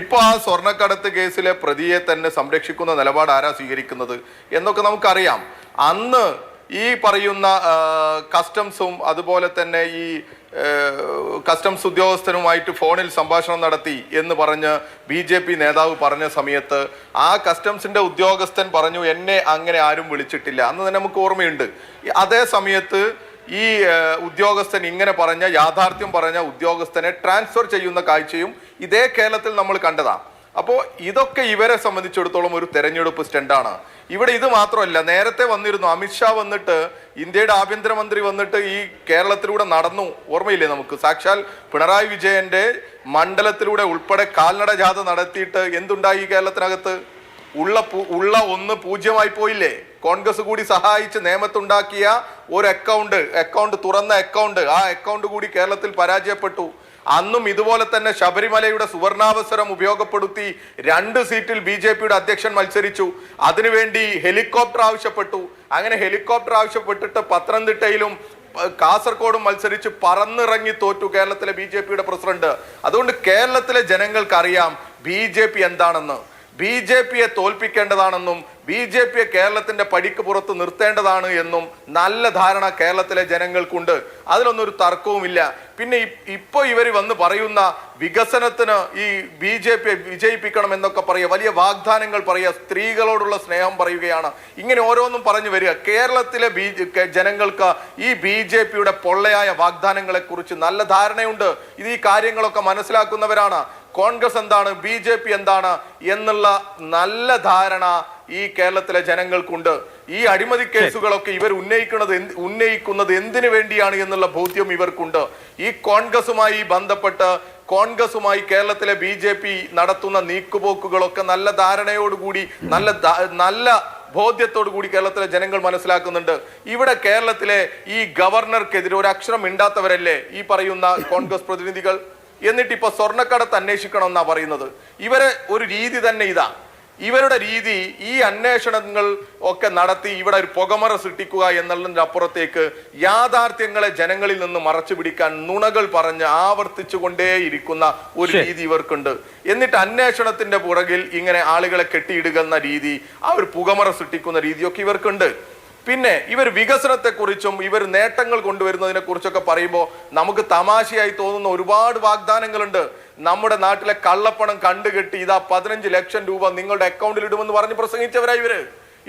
ഇപ്പൊ ആ സ്വർണ്ണക്കടത്ത് കേസിലെ പ്രതിയെ തന്നെ സംരക്ഷിക്കുന്ന നിലപാട് ആരാ സ്വീകരിക്കുന്നത് എന്നൊക്കെ നമുക്കറിയാം. അന്ന് ഈ പറയുന്ന കസ്റ്റംസും അതുപോലെ തന്നെ ഈ കസ്റ്റംസ് ഉദ്യോഗസ്ഥനുമായിട്ട് ഫോണിൽ സംഭാഷണം നടത്തി എന്ന് പറഞ്ഞ് BJP നേതാവ് പറഞ്ഞ സമയത്ത് ആ കസ്റ്റംസിന്റെ ഉദ്യോഗസ്ഥൻ പറഞ്ഞു, എന്നെ അങ്ങനെ ആരും വിളിച്ചിട്ടില്ല. അന്ന് തന്നെ നമുക്ക് ഓർമ്മയുണ്ട്. അതേ സമയത്ത് ഈ ഉദ്യോഗസ്ഥൻ ഇങ്ങനെ പറഞ്ഞ, യാഥാർത്ഥ്യം പറഞ്ഞ ഉദ്യോഗസ്ഥനെ ട്രാൻസ്ഫർ ചെയ്യുന്ന കാഴ്ചയും ഇതേ കേരളത്തിൽ നമ്മൾ കണ്ടതാണ്. അപ്പോൾ ഇതൊക്കെ ഇവരെ സംബന്ധിച്ചിടത്തോളം ഒരു തെരഞ്ഞെടുപ്പ് സ്റ്റണ്ടാണ്. ഇവിടെ ഇത് മാത്രമല്ല, നേരത്തെ വന്നിരുന്നു അമിത്ഷാ വന്നിട്ട്, ഇന്ത്യയുടെ ആഭ്യന്തരമന്ത്രി വന്നിട്ട് ഈ കേരളത്തിലൂടെ നടന്നു, ഓർമ്മയില്ലേ നമുക്ക്? സാക്ഷാൽ പിണറായി വിജയന്റെ മണ്ഡലത്തിലൂടെ ഉൾപ്പെടെ കാൽനട ജാഥ നടത്തിയിട്ട് എന്തുണ്ടായി ഈ കേരളത്തിനകത്ത്? ഉള്ള 0 പോയില്ലേ? കോൺഗ്രസ് കൂടി സഹായിച്ച് നിയമത്തുണ്ടാക്കിയ ഒരു അക്കൗണ്ട് തുറന്ന അക്കൗണ്ട്, ആ അക്കൗണ്ട് കൂടി കേരളത്തിൽ പരാജയപ്പെട്ടു. അന്നും ഇതുപോലെ തന്നെ ശബരിമലയുടെ സുവർണാവസരം ഉപയോഗപ്പെടുത്തി 2 സീറ്റിൽ BJPയുടെ അധ്യക്ഷൻ മത്സരിച്ചു. അതിനുവേണ്ടി ഹെലികോപ്റ്റർ ആവശ്യപ്പെട്ടു. അങ്ങനെ ഹെലികോപ്റ്റർ ആവശ്യപ്പെട്ടിട്ട് പത്തനംതിട്ടയിലും കാസർഗോഡും മത്സരിച്ച് പറന്നിറങ്ങി തോറ്റു കേരളത്തിലെ BJPയുടെ പ്രസിഡന്റ്. അതുകൊണ്ട് കേരളത്തിലെ ജനങ്ങൾക്കറിയാം BJP എന്താണെന്ന്. BJPയെ തോൽപ്പിക്കേണ്ടതാണെന്നും BJPയെ കേരളത്തിന്റെ പടിക്ക് പുറത്ത് നിർത്തേണ്ടതാണ് എന്നും നല്ല ധാരണ കേരളത്തിലെ ജനങ്ങൾക്കുണ്ട്. അതിലൊന്നും ഒരു തർക്കവുമില്ല. പിന്നെ ഇപ്പൊ ഇവർ വന്ന് പറയുന്ന വികസനത്തിന് ഈ BJPയെ വിജയിപ്പിക്കണം എന്നൊക്കെ പറയുക, വലിയ വാഗ്ദാനങ്ങൾ പറയുക, സ്ത്രീകളോടുള്ള സ്നേഹം പറയുകയാണ്. ഇങ്ങനെ ഓരോന്നും പറഞ്ഞു വരിക. കേരളത്തിലെ ജനങ്ങൾക്ക് ഈ BJPയുടെ പൊള്ളയായ വാഗ്ദാനങ്ങളെ കുറിച്ച് നല്ല ധാരണയുണ്ട്. ഇത് ഈ കാര്യങ്ങളൊക്കെ മനസ്സിലാക്കുന്നവരാണ്. കോൺഗ്രസ് എന്താണ്, BJP എന്താണ് എന്നുള്ള നല്ല ധാരണ ഈ കേരളത്തിലെ ജനങ്ങൾക്കുണ്ട്. ഈ അഴിമതി കേസുകളൊക്കെ ഇവർ ഉന്നയിക്കുന്നത് എന്തിനു വേണ്ടിയാണ് എന്നുള്ള ബോധ്യം ഇവർക്കുണ്ട്. ഈ കോൺഗ്രസുമായി ബന്ധപ്പെട്ട് കോൺഗ്രസുമായി കേരളത്തിലെ BJP നടത്തുന്ന നീക്കുപോക്കുകളൊക്കെ നല്ല ധാരണയോടുകൂടി നല്ല ബോധ്യത്തോടു കൂടി കേരളത്തിലെ ജനങ്ങൾ മനസ്സിലാക്കുന്നുണ്ട്. ഇവിടെ കേരളത്തിലെ ഈ ഗവർണർക്കെതിരെ ഒരു അക്ഷരം മിണ്ടാത്തവരല്ലേ ഈ പറയുന്ന കോൺഗ്രസ് പ്രതിനിധികൾ? എന്നിട്ട് ഇപ്പൊ സ്വർണ്ണക്കടത്ത് അന്വേഷിക്കണം എന്നാ പറയുന്നത്. ഇവരെ ഒരു രീതി തന്നെ ഇതാ. ഇവരുടെ രീതി ഈ അന്വേഷണങ്ങൾ ഒക്കെ നടത്തി ഇവിടെ ഒരു പുകമറ സൃഷ്ടിക്കുക എന്നുള്ളതിന്റെ അപ്പുറത്തേക്ക് യാഥാർത്ഥ്യങ്ങളെ ജനങ്ങളിൽ നിന്ന് മറച്ചു പിടിക്കാൻ നുണകൾ പറഞ്ഞ് ആവർത്തിച്ചു കൊണ്ടേയിരിക്കുന്ന ഒരു രീതി ഇവർക്കുണ്ട്. എന്നിട്ട് അന്വേഷണത്തിന്റെ പുറകിൽ ഇങ്ങനെ ആളുകളെ കെട്ടിയിടുന്ന രീതി, ആ ഒരു പുകമറ സൃഷ്ടിക്കുന്ന രീതിയൊക്കെ ഇവർക്കുണ്ട്. പിന്നെ ഇവർ വികസനത്തെക്കുറിച്ചും ഇവർ നേട്ടങ്ങൾ കൊണ്ടുവരുന്നതിനെ കുറിച്ചൊക്കെ പറയുമ്പോൾ നമുക്ക് തമാശയായി തോന്നുന്ന ഒരുപാട് വാഗ്ദാനങ്ങളുണ്ട്. നമ്മുടെ നാട്ടിലെ കള്ളപ്പണം കണ്ടുകെട്ടി ഇതാ 15 ലക്ഷം രൂപ നിങ്ങളുടെ അക്കൗണ്ടിൽ ഇടുമെന്ന് പറഞ്ഞ് പ്രസംഗിച്ചവരാ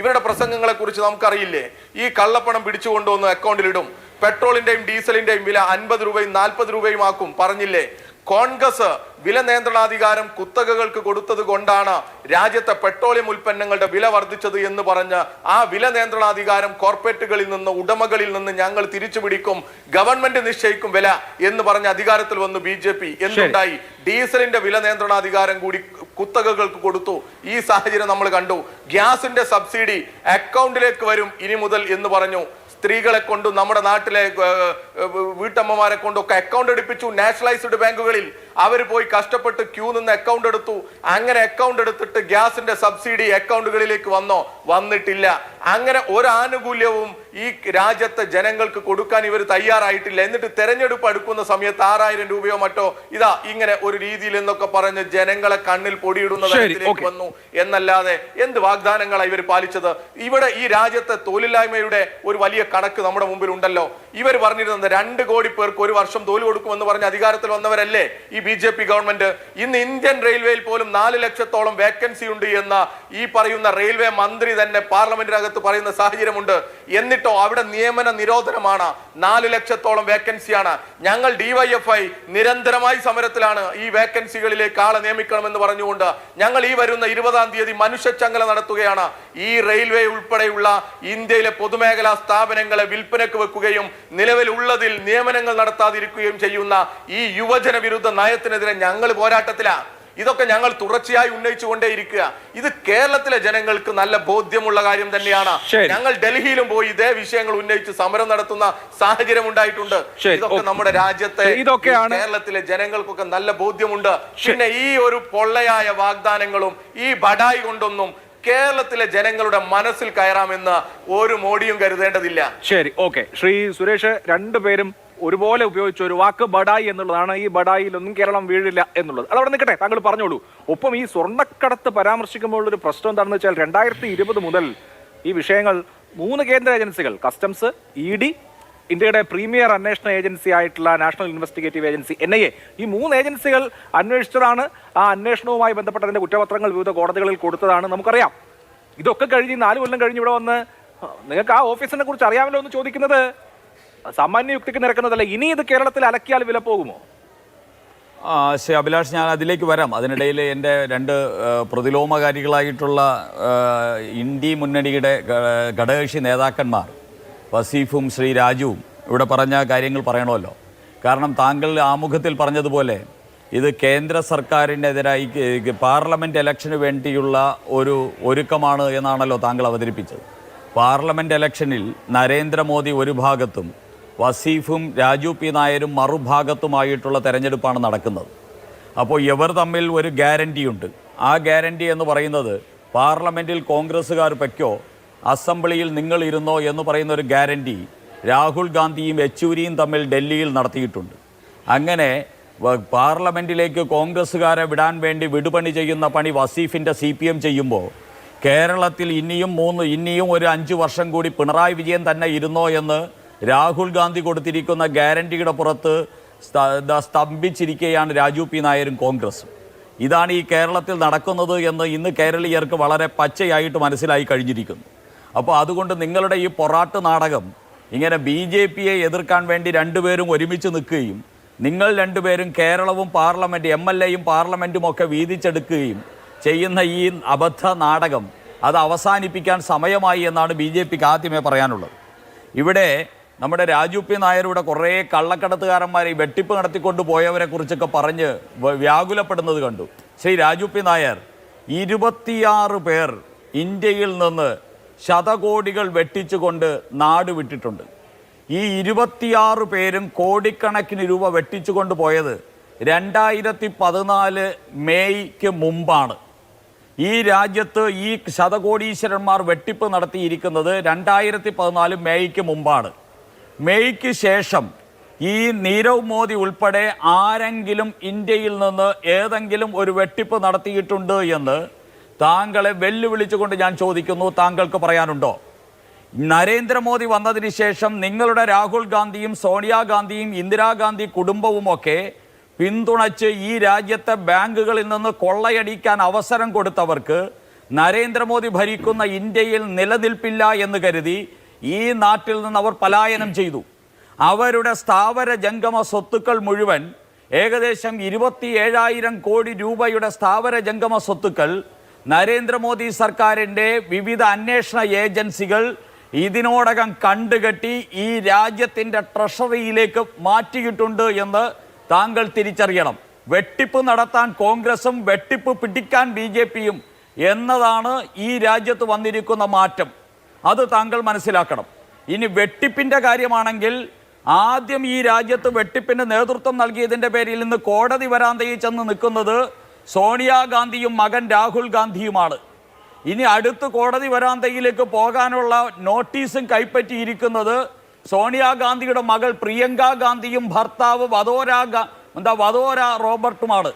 ഇവരുടെ പ്രസംഗങ്ങളെ കുറിച്ച് നമുക്കറിയില്ലേ? ഈ കള്ളപ്പണം പിടിച്ചുകൊണ്ടുവന്ന് അക്കൗണ്ടിലിടും. പെട്രോളിന്റെയും ഡീസലിന്റെയും വില 50 രൂപയും 40 രൂപയും ആക്കും പറഞ്ഞില്ലേ? കോൺഗ്രസ് വില നിയന്ത്രണാധികാരം കുത്തകകൾക്ക് കൊടുത്തത് കൊണ്ടാണ് രാജ്യത്തെ പെട്രോളിയം ഉൽപ്പന്നങ്ങളുടെ വില വർദ്ധിച്ചത് എന്ന് പറഞ്ഞ് ആ വില നിയന്ത്രണാധികാരം കോർപ്പറേറ്റുകളിൽ നിന്ന് ഉടമകളിൽ നിന്ന് ഞങ്ങൾ തിരിച്ചു പിടിക്കും, ഗവൺമെന്റ് നിശ്ചയിക്കും വില എന്ന് പറഞ്ഞ് അധികാരത്തിൽ വന്നു BJP. എന്തുണ്ടായി? ഡീസലിന്റെ വില നിയന്ത്രണാധികാരം കൂടി കുത്തകകൾക്ക് കൊടുത്തു. ഈ സാഹചര്യം നമ്മൾ കണ്ടു. ഗ്യാസിന്റെ സബ്സിഡി അക്കൗണ്ടിലേക്ക് വരും ഇനി മുതൽ എന്ന് പറഞ്ഞു. സ്ത്രീകളെ കൊണ്ടും നമ്മുടെ നാട്ടിലെ വീട്ടമ്മമാരെ കൊണ്ടൊക്കെ അക്കൗണ്ട് എടുപ്പിച്ചു നാഷണലൈസ്ഡ് ബാങ്കുകളിൽ. അവർ പോയി കഷ്ടപ്പെട്ട് ക്യൂ നിന്ന് അക്കൗണ്ട് എടുത്തു. അങ്ങനെ അക്കൗണ്ട് എടുത്തിട്ട് ഗ്യാസിന്റെ സബ്സിഡി അക്കൗണ്ടുകളിലേക്ക് വന്നിട്ടില്ല. അങ്ങനെ ഒരു ആനുകൂല്യവും ഈ രാജ്യത്തെ ജനങ്ങൾക്ക് കൊടുക്കാൻ ഇവർ തയ്യാറായിട്ടില്ല. എന്നിട്ട് തെരഞ്ഞെടുപ്പ് അടുക്കുന്ന സമയത്ത് 6000 രൂപയോ മറ്റോ ഇതാ ഇങ്ങനെ ഒരു രീതിയിൽ എന്നൊക്കെ പറഞ്ഞ് ജനങ്ങളെ കണ്ണിൽ പൊടിയിടുന്ന തരത്തിലേക്ക് വന്നു എന്നല്ലാതെ എന്ത് വാഗ്ദാനങ്ങളാണ് ഇവർ പാലിച്ചത്? ഇവിടെ ഈ രാജ്യത്തെ തൊഴിലില്ലായ്മയുടെ ഒരു വലിയ കണക്ക് നമ്മുടെ മുമ്പിൽ ഉണ്ടല്ലോ. ഇവർ പറഞ്ഞിരുന്നത് 2 കോടി പേർക്ക് ഒരു വർഷം തൊഴിൽ കൊടുക്കുമെന്ന് പറഞ്ഞ് അധികാരത്തിൽ വന്നവരല്ലേ ഈ BJP ഗവൺമെന്റ്? ഇന്ന് ഇന്ത്യൻ റെയിൽവേയിൽ പോലും 4 ലക്ഷത്തോളം വേക്കൻസി ഉണ്ട് എന്ന ഈ പറയുന്ന റെയിൽവേ മന്ത്രി തന്നെ പാർലമെന്റിനകത്ത് പറയുന്ന സാഹചര്യമുണ്ട്. എന്നിട്ടോ അവിടെ നിയമന നിരോധനമാണ്. 4 ലക്ഷത്തോളം വേക്കൻസിയാണ്. ഞങ്ങൾ DYFI നിരന്തരമായി സമരത്തിലാണ് ഈ വേക്കൻസികളിലേക്ക് ആളെ നിയമിക്കണമെന്ന് പറഞ്ഞുകൊണ്ട്. ഞങ്ങൾ ഈ വരുന്ന 20-ാം തീയതി മനുഷ്യച്ചങ്ങല നടത്തുകയാണ്. ഈ റെയിൽവേ ഉൾപ്പെടെയുള്ള ഇന്ത്യയിലെ പൊതുമേഖലാ സ്ഥാപനങ്ങളെ വിൽപ്പനക്ക് വെക്കുകയും നിലവിലുള്ളതിൽ നിയമനങ്ങൾ നടത്താതിരിക്കുകയും ചെയ്യുന്ന ഈ യുവജന വിരുദ്ധ നയത്തിനെതിരെ ഞങ്ങൾ പോരാട്ടത്തിലാണ്. ഇതൊക്കെ ഞങ്ങൾ തുടർച്ചയായി ഉന്നയിച്ചുകൊണ്ടേയിരിക്കുക. ഇത് കേരളത്തിലെ ജനങ്ങൾക്ക് നല്ല ബോധ്യമുള്ള കാര്യം തന്നെയാണ്. ഞങ്ങൾ ഡൽഹിയിലും പോയി ഇതേ വിഷയങ്ങൾ ഉന്നയിച്ച് സമരം നടത്തുന്ന സാഹചര്യം ഉണ്ടായിട്ടുണ്ട്. ഇതൊക്കെ നമ്മുടെ രാജ്യത്തെ കേരളത്തിലെ ജനങ്ങൾക്കൊക്കെ നല്ല ബോധ്യമുണ്ട്. പിന്നെ ഈ ഒരു പൊള്ളയായ വാഗ്ദാനങ്ങളും ഈ ബഡായി കൊണ്ടൊന്നും കേരളത്തിലെ ജനങ്ങളുടെ മനസ്സിൽ കയറാമെന്ന് ഒരു മോഡിയും കരുതേണ്ടതില്ല. ശരി, ഓക്കെ. ശ്രീ സുരേഷ്, രണ്ടുപേരും ഒരുപോലെ ഉപയോഗിച്ച ഒരു വാക്ക് ബഡായി എന്നുള്ളതാണ്. ഈ ബഡായിലൊന്നും കേരളം വീഴില്ല എന്നുള്ളത് അതവിടെ നിൽക്കട്ടെ, താങ്കൾ പറഞ്ഞോളൂ. ഒപ്പം ഈ സ്വർണ്ണക്കടത്ത് പരാമർശിക്കുമ്പോൾ ഒരു പ്രശ്നം എന്താണെന്ന് വെച്ചാൽ 2020 മുതൽ ഈ വിഷയങ്ങൾ 3 കേന്ദ്ര ഏജൻസികൾ, കസ്റ്റംസ്, ED, ഇന്ത്യയുടെ പ്രീമിയർ അന്വേഷണ ഏജൻസി ആയിട്ടുള്ള നാഷണൽ ഇൻവെസ്റ്റിഗേറ്റീവ് ഏജൻസി NIA, ഈ 3 ഏജൻസികൾ അന്വേഷിച്ചതാണ്. ആ അന്വേഷണവുമായി ബന്ധപ്പെട്ട അതിന്റെ കുറ്റപത്രങ്ങൾ വിവിധ കോടതികളിൽ കൊടുത്തതാണ്, നമുക്കറിയാം. ഇതൊക്കെ കഴിഞ്ഞ് 4 കൊല്ലം കഴിഞ്ഞ് ഇവിടെ വന്ന് നിങ്ങൾക്ക് ആ ഓഫീസിനെ കുറിച്ച് അറിയാമല്ലോ എന്ന് ചോദിക്കുന്നത് സാമാന്യ യുക്തിക്ക് നിരക്കുന്നതല്ല. ഇനി ഇത് കേരളത്തിൽ അലക്കിയാൽ വില പോകുമോ? ശ്രീ അഭിലാഷ്, ഞാൻ അതിലേക്ക് വരാം. അതിനിടയിൽ എൻ്റെ 2 പ്രതിലോമകാരികളായിട്ടുള്ള ഇന്ത്യ മുന്നണിയുടെ ഘടകകക്ഷി നേതാക്കന്മാർ വസീഫും ശ്രീ രാജുവും ഇവിടെ പറഞ്ഞ കാര്യങ്ങൾ പറയണമല്ലോ. കാരണം താങ്കൾ ആമുഖത്തിൽ പറഞ്ഞതുപോലെ ഇത് കേന്ദ്ര സർക്കാരിനെതിരായി പാർലമെൻറ്റ് ഇലക്ഷന് വേണ്ടിയുള്ള ഒരു ഒരുക്കമാണ് എന്നാണല്ലോ താങ്കൾ അവതരിപ്പിച്ചത്. പാർലമെൻറ്റ് ഇലക്ഷനിൽ നരേന്ദ്രമോദി ഒരു ഭാഗത്തും വസീഫും രാജു പി നായരും മറുഭാഗത്തുമായിട്ടുള്ള തെരഞ്ഞെടുപ്പാണ് നടക്കുന്നത്. അപ്പോൾ ഇവർ തമ്മിൽ ഒരു ഗ്യാരണ്ടിയുണ്ട്. ആ ഗ്യാരണ്ടി എന്ന് പറയുന്നത് പാർലമെൻറ്റിൽ കോൺഗ്രസ്സുകാർ വെക്കോ അസംബ്ലിയിൽ നിങ്ങൾ ഇരുന്നോ എന്ന് പറയുന്ന ഒരു ഗ്യാരണ്ടി രാഹുൽ ഗാന്ധിയും യെച്ചൂരിയും തമ്മിൽ ഡൽഹിയിൽ നടത്തിയിട്ടുണ്ട്. അങ്ങനെ പാർലമെൻറ്റിലേക്ക് കോൺഗ്രസ്സുകാരെ വിടാൻ വേണ്ടി വിടുപണി ചെയ്യുന്ന പണി വസീഫിൻ്റെ CPM ചെയ്യുമ്പോൾ കേരളത്തിൽ ഇനിയും ഒരു 5 വർഷം കൂടി പിണറായി വിജയൻ തന്നെ ഇരുന്നോ എന്ന് രാഹുൽ ഗാന്ധി കൊടുത്തിരിക്കുന്ന ഗ്യാരണ്ടിയുടെ പുറത്ത് സ്തംഭിച്ചിരിക്കുകയാണ് രാജു പി നായരും കോൺഗ്രസും. ഇതാണ് ഈ കേരളത്തിൽ നടക്കുന്നത് എന്ന് ഇന്ന് കേരളീയർക്ക് വളരെ പച്ചയായിട്ട് മനസ്സിലായി കഴിഞ്ഞിരിക്കുന്നു. അപ്പോൾ അതുകൊണ്ട് നിങ്ങളുടെ ഈ പൊറാട്ട് നാടകം ഇങ്ങനെ BJPയെ എതിർക്കാൻ വേണ്ടി 2 പേരും ഒരുമിച്ച് നിൽക്കുകയും നിങ്ങൾ 2 പേരും കേരളവും പാർലമെൻറ്റ് MLAയും പാർലമെൻറ്റും ഒക്കെ വീതിച്ചെടുക്കുകയും ചെയ്യുന്ന ഈ അബദ്ധ നാടകം അത് അവസാനിപ്പിക്കാൻ സമയമായി എന്നാണ് BJPക്ക് ആദ്യമേ പറയാനുള്ളത്. ഇവിടെ നമ്മുടെ രാജു പി നായരുടെ കുറേ കള്ളക്കടത്തുകാരന്മാരെ ഈ വെട്ടിപ്പ് നടത്തിക്കൊണ്ട് പോയവരെ കുറിച്ചൊക്കെ പറഞ്ഞ് വ്യാകുലപ്പെടുന്നത് കണ്ടു. ശ്രീ രാജു പി നായർ 26 പേർ ഇന്ത്യയിൽ നിന്ന് ശതകോടികൾ വെട്ടിച്ചുകൊണ്ട് നാട് വിട്ടിട്ടുണ്ട്. ഈ 26 പേരും കോടിക്കണക്കിന് രൂപ വെട്ടിച്ചുകൊണ്ട് പോയത് 2014 മെയ്ക്ക് മുമ്പാണ്. ഈ രാജ്യത്ത് ഈ ശതകോടീശ്വരന്മാർ വെട്ടിപ്പ് നടത്തിയിരിക്കുന്നത് 2014 മെയ്ക്ക് മുമ്പാണ്. മെയ്ക്ക് ശേഷം ഈ നീരവ് മോദി ഉൾപ്പെടെ ആരെങ്കിലും ഇന്ത്യയിൽ നിന്ന് ഏതെങ്കിലും ഒരു വെട്ടിപ്പ് നടത്തിയിട്ടുണ്ട് എന്ന് താങ്കളെ വെല്ലുവിളിച്ചുകൊണ്ട് ഞാൻ ചോദിക്കുന്നു, താങ്കൾക്ക് പറയാനുണ്ടോ? നരേന്ദ്രമോദി വന്നതിന് ശേഷം നിങ്ങളുടെ രാഹുൽ ഗാന്ധിയും സോണിയാഗാന്ധിയും ഇന്ദിരാഗാന്ധി കുടുംബവുമൊക്കെ പിന്തുണച്ച് ഈ രാജ്യത്തെ ബാങ്കുകളിൽ നിന്ന് കൊള്ളയടിക്കാൻ അവസരം കൊടുത്തവർക്ക് നരേന്ദ്രമോദി ഭരിക്കുന്ന ഇന്ത്യയിൽ നിലനിൽപ്പില്ല എന്ന് കരുതി ഈ നാട്ടിൽ നിന്ന് അവർ പലായനം ചെയ്തു. അവരുടെ സ്ഥാവര ജംഗമ സ്വത്തുക്കൾ മുഴുവൻ ഏകദേശം 27,000 കോടി രൂപയുടെ സ്ഥാവര ജംഗമ സ്വത്തുക്കൾ നരേന്ദ്രമോദി സർക്കാരിൻ്റെ വിവിധ അന്വേഷണ ഏജൻസികൾ ഇതിനോടകം കണ്ടുകെട്ടി ഈ രാജ്യത്തിൻ്റെ ട്രഷറിയിലേക്ക് മാറ്റിയിട്ടുണ്ട് എന്ന് താങ്കൾ തിരിച്ചറിയണം. വെട്ടിപ്പ് നടത്താൻ കോൺഗ്രസും വെട്ടിപ്പ് പിടിക്കാൻ BJPയും എന്നതാണ് ഈ രാജ്യത്ത് വന്നിരിക്കുന്ന മാറ്റം. അത് താങ്കൾ മനസ്സിലാക്കണം. ഇനി വെട്ടിപ്പിൻ്റെ കാര്യമാണെങ്കിൽ ആദ്യം ഈ രാജ്യത്ത് വെട്ടിപ്പിന് നേതൃത്വം നൽകിയതിൻ്റെ പേരിൽ ഇന്ന് കോടതി വരാന്തയിൽ ചെന്ന് നിൽക്കുന്നത് സോണിയാഗാന്ധിയും മകൻ രാഹുൽ ഗാന്ധിയുമാണ്. ഇനി അടുത്ത് കോടതി വരാന്തയിലേക്ക് പോകാനുള്ള നോട്ടീസും കൈപ്പറ്റിയിരിക്കുന്നത് സോണിയാഗാന്ധിയുടെ മകൾ പ്രിയങ്ക ഗാന്ധിയും ഭർത്താവ് വധോര റോബർട്ടുമാണ്.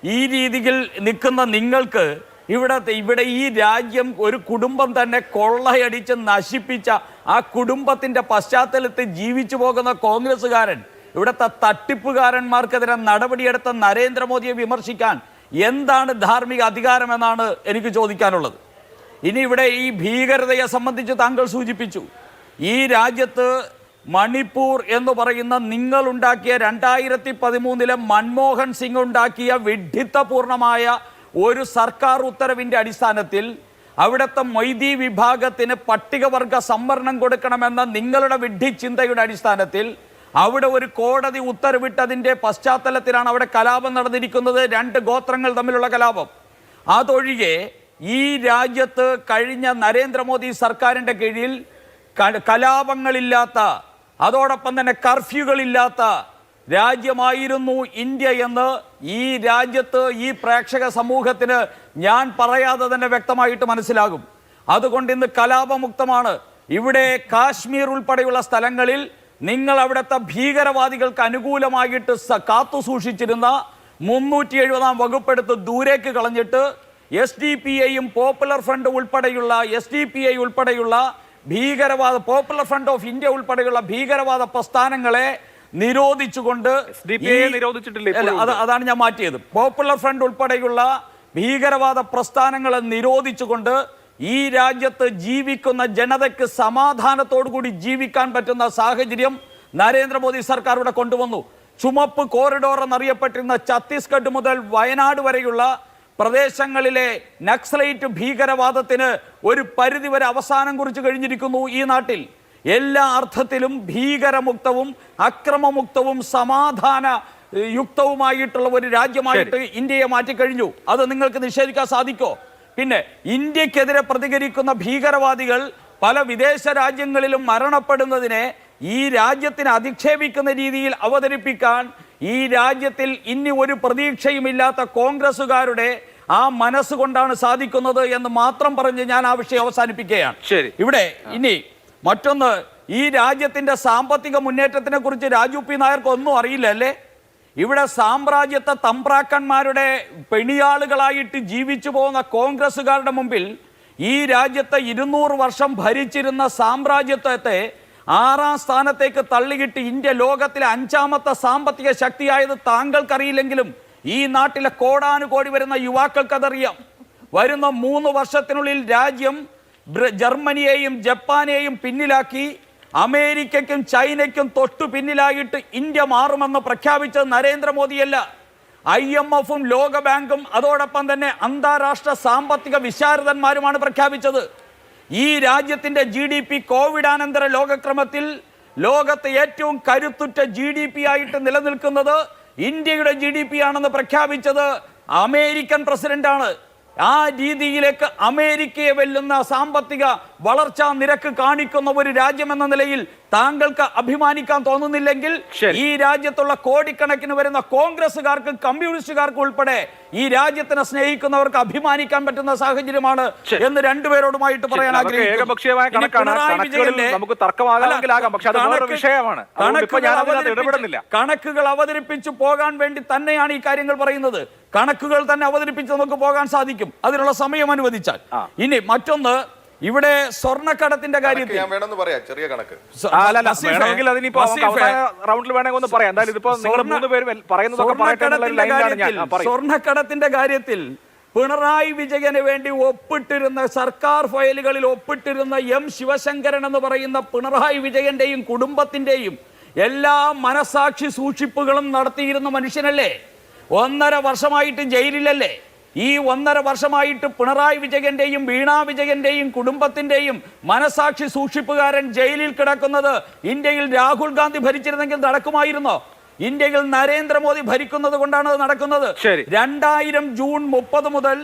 ഈ രീതിയിൽ നിൽക്കുന്ന നിങ്ങൾക്ക് ഇവിടെ ഈ രാജ്യം ഒരു കുടുംബം തന്നെ കൊള്ളയടിച്ച് നശിപ്പിച്ച ആ കുടുംബത്തിൻ്റെ പശ്ചാത്തലത്തിൽ ജീവിച്ചു പോകുന്ന കോൺഗ്രസ്സുകാരൻ ഇവിടുത്തെ തട്ടിപ്പുകാരന്മാർക്കെതിരെ നടപടിയെടുത്ത നരേന്ദ്രമോദിയെ വിമർശിക്കാൻ എന്താണ് ധാർമ്മിക അധികാരമെന്നാണ് എനിക്ക് ചോദിക്കാനുള്ളത്. ഇനി ഇവിടെ ഈ ഭീകരതയെ സംബന്ധിച്ച് താങ്കൾ സൂചിപ്പിച്ചു. ഈ രാജ്യത്ത് മണിപ്പൂർ എന്ന് പറയുന്ന നിങ്ങളുണ്ടാക്കിയ 2013 മൻമോഹൻ സിംഗ് ഉണ്ടാക്കിയ വിഡ്ഢിത്തപൂർണമായ ഒരു സർക്കാർ ഉത്തരവിൻ്റെ അടിസ്ഥാനത്തിൽ അവിടുത്തെ മൊയ്തി വിഭാഗത്തിന് പട്ടികവർഗ സംവരണം കൊടുക്കണമെന്ന നിങ്ങളുടെ വിഡ്ഢി ചിന്തയുടെ അടിസ്ഥാനത്തിൽ അവിടെ ഒരു കോടതി ഉത്തരവിട്ടതിൻ്റെ പശ്ചാത്തലത്തിലാണ് അവിടെ കലാപം നടന്നിരിക്കുന്നത്. 2 ഗോത്രങ്ങൾ തമ്മിലുള്ള കലാപം. അതൊഴികെ ഈ രാജ്യത്ത് കഴിഞ്ഞ നരേന്ദ്രമോദി സർക്കാരിൻ്റെ കീഴിൽ കലാപങ്ങളില്ലാത്ത, അതോടൊപ്പം തന്നെ കർഫ്യൂകളില്ലാത്ത രാജ്യമായിരുന്നു ഇന്ത്യ എന്ന് ഈ രാജ്യത്ത് ഈ പ്രേക്ഷക സമൂഹത്തിന് ഞാൻ പറയാതെ തന്നെ വ്യക്തമായിട്ട് മനസ്സിലാകും. അതുകൊണ്ട് ഇന്ന് കലാപമുക്തമാണ്. ഇവിടെ കാശ്മീർ ഉൾപ്പെടെയുള്ള സ്ഥലങ്ങളിൽ നിങ്ങൾ അവിടുത്തെ ഭീകരവാദികൾക്ക് അനുകൂലമായിട്ട് കാത്തു സൂക്ഷിച്ചിരുന്ന 370 വകുപ്പെടുത്ത് ദൂരേക്ക് കളഞ്ഞിട്ട് SDPIയും പോപ്പുലർ ഫ്രണ്ട് ഉൾപ്പെടെയുള്ള SDPI ഉൾപ്പെടെയുള്ള ഭീകരവാദ പോപ്പുലർ ഫ്രണ്ട് ഓഫ് ഇന്ത്യ ഉൾപ്പെടെയുള്ള ഭീകരവാദ പ്രസ്ഥാനങ്ങളെ നിരോധിച്ചുകൊണ്ട് അതാണ് ഞാൻ മാറ്റിയത്. പോപ്പുലർ ഫ്രണ്ട് ഉൾപ്പെടെയുള്ള ഭീകരവാദ പ്രസ്ഥാനങ്ങളെ നിരോധിച്ചുകൊണ്ട് ഈ രാജ്യത്ത് ജീവിക്കുന്ന ജനതയ്ക്ക് സമാധാനത്തോടുകൂടി ജീവിക്കാൻ പറ്റുന്ന സാഹചര്യം നരേന്ദ്രമോദി സർക്കാർ ഇവിടെ കൊണ്ടുവന്നു. ചുമപ്പ് കോറിഡോർ എന്നറിയപ്പെട്ടിരുന്ന ഛത്തീസ്ഗഡ് മുതൽ വയനാട് വരെയുള്ള പ്രദേശങ്ങളിലെ നക്സലൈറ്റ് ഭീകരവാദത്തിന് ഒരു പരിധിവരെ അവസാനം കുറിച്ച് കഴിഞ്ഞിരിക്കുന്നു. ഈ നാട്ടിൽ എല്ലാ അർത്ഥത്തിലും ഭീകരമുക്തവും അക്രമമുക്തവും സമാധാന യുക്തവുമായിട്ടുള്ള ഒരു രാജ്യമായിട്ട് ഇന്ത്യയെ മാറ്റിക്കഴിഞ്ഞു. അത് നിങ്ങൾക്ക് നിഷേധിക്കാൻ സാധിക്കോ? പിന്നെ ഇന്ത്യക്കെതിരെ പ്രതികരിക്കുന്ന ഭീകരവാദികൾ പല വിദേശ രാജ്യങ്ങളിലും മരണപ്പെടുന്നതിനെ ഈ രാജ്യത്തിന് അധിക്ഷേപിക്കുന്ന രീതിയിൽ അവതരിപ്പിക്കാൻ ഈ രാജ്യത്തിൽ ഇനി ഒരു പ്രതീക്ഷയുമില്ലാത്ത കോൺഗ്രസുകാരുടെ ആ മനസ്സുകൊണ്ടാണ് സാധിക്കുന്നത് എന്ന് മാത്രം പറഞ്ഞ് ഞാൻ ആ വിഷയം അവസാനിപ്പിക്കുകയാണ്. ഇവിടെ ഇനി മറ്റൊന്ന്, ഈ രാജ്യത്തിന്റെ സാമ്പത്തിക മുന്നേറ്റത്തിനെ കുറിച്ച് രാജു പി നായർക്ക് ഒന്നും അറിയില്ല അല്ലേ? ഇവിടെ സാമ്രാജ്യത്തെ തമ്പ്രാക്കന്മാരുടെ പെണിയാളുകളായിട്ട് ജീവിച്ചു പോകുന്ന കോൺഗ്രസുകാരുടെ മുമ്പിൽ ഈ രാജ്യത്തെ 200 വർഷം ഭരിച്ചിരുന്ന സാമ്രാജ്യത്വത്തെ 6ാം സ്ഥാനത്തേക്ക് തള്ളിയിട്ട് ഇന്ത്യ ലോകത്തിലെ 5ാമത്തെ സാമ്പത്തിക ശക്തിയായത് താങ്കൾക്കറിയില്ലെങ്കിലും ഈ നാട്ടിലെ കോടാനുകോടി വരുന്ന യുവാക്കൾക്ക് അതറിയാം. വരുന്ന 3 വർഷത്തിനുള്ളിൽ രാജ്യം ജർമ്മനിയെയും ജപ്പാനെയും പിന്നിലാക്കി അമേരിക്കയ്ക്കും ചൈനയ്ക്കും തൊട്ടു പിന്നിലായിട്ട് ഇന്ത്യ മാറുമെന്ന് പ്രഖ്യാപിച്ചത് നരേന്ദ്രമോദിയല്ല, IMFും ലോകബാങ്കും അതോടൊപ്പം തന്നെ അന്താരാഷ്ട്ര സാമ്പത്തിക വിശാരദന്മാരുമാണ് പ്രഖ്യാപിച്ചത്. ഈ രാജ്യത്തിന്റെ GDP കോവിഡാനന്തര ലോകക്രമത്തിൽ ലോകത്തെ ഏറ്റവും കരുത്തുറ്റ GDP ആയിട്ട് നിലനിൽക്കുന്നത് ഇന്ത്യയുടെ GDP ആണെന്ന് പ്രഖ്യാപിച്ചത് അമേരിക്കൻ പ്രസിഡന്റാണ്. ആ രീതിയിലേക്ക് അമേരിക്കയെ വെല്ലുന്ന സാമ്പത്തിക വളർച്ചാ നിരക്ക് കാണിക്കുന്ന ഒരു രാജ്യമെന്ന നിലയിൽ താങ്കൾക്ക് അഭിമാനിക്കാൻ തോന്നുന്നില്ലെങ്കിൽ ഈ രാജ്യത്തുള്ള കോടിക്കണക്കിന് വരുന്ന കോൺഗ്രസുകാർക്കും കമ്മ്യൂണിസ്റ്റുകാർക്കും ഉൾപ്പെടെ ഈ രാജ്യത്തിനെ സ്നേഹിക്കുന്നവർക്ക് അഭിമാനിക്കാൻ പറ്റുന്ന സാഹചര്യമാണ് എന്ന് രണ്ടുപേരോടുമായിട്ട് പറയാൻ ആഗ്രഹിക്കുന്നു. കണക്കുകൾ അവതരിപ്പിച്ചു പോകാൻ വേണ്ടി തന്നെയാണ് ഈ കാര്യങ്ങൾ പറയുന്നത്. കണക്കുകൾ തന്നെ അവതരിപ്പിച്ച് നമുക്ക് പോകാൻ സാധിക്കും, അതിനുള്ള സമയം അനുവദിച്ചാൽ. ഇനി മറ്റൊന്ന്, ഇവിടെ സ്വർണ്ണക്കടത്തിന്റെ കാര്യത്തിൽ ചെറിയ കണക്ക് സ്വർണ്ണക്കടത്തിന്റെ കാര്യത്തിൽ പിണറായി വിജയന് വേണ്ടി ഒപ്പിട്ടിരുന്ന സർക്കാർ ഫയലുകളിൽ ഒപ്പിട്ടിരുന്ന M ശിവശങ്കരൻ എന്ന് പറയുന്ന പിണറായി വിജയന്റെയും കുടുംബത്തിന്റെയും എല്ലാ മനസാക്ഷി സൂക്ഷിപ്പുകളും നടത്തിയിരുന്ന മനുഷ്യനല്ലേ? 1.5 വർഷമായിട്ട് ജയിലിലല്ലേ? ഈ 1.5 വർഷമായിട്ട് പിണറായി വിജയന്റെയും വീണാ വിജയന്റെയും കുടുംബത്തിന്റെയും മനസാക്ഷി സൂക്ഷിപ്പുകാരൻ ജയിലിൽ കിടക്കുന്നത് ഇന്ത്യയിൽ രാഹുൽ ഗാന്ധി ഭരിച്ചിരുന്നെങ്കിൽ നടക്കുമായിരുന്നോ? ഇന്ത്യയിൽ നരേന്ദ്രമോദി ഭരിക്കുന്നത് കൊണ്ടാണ് അത് നടക്കുന്നത്. 2000 ജൂൺ 30 മുതൽ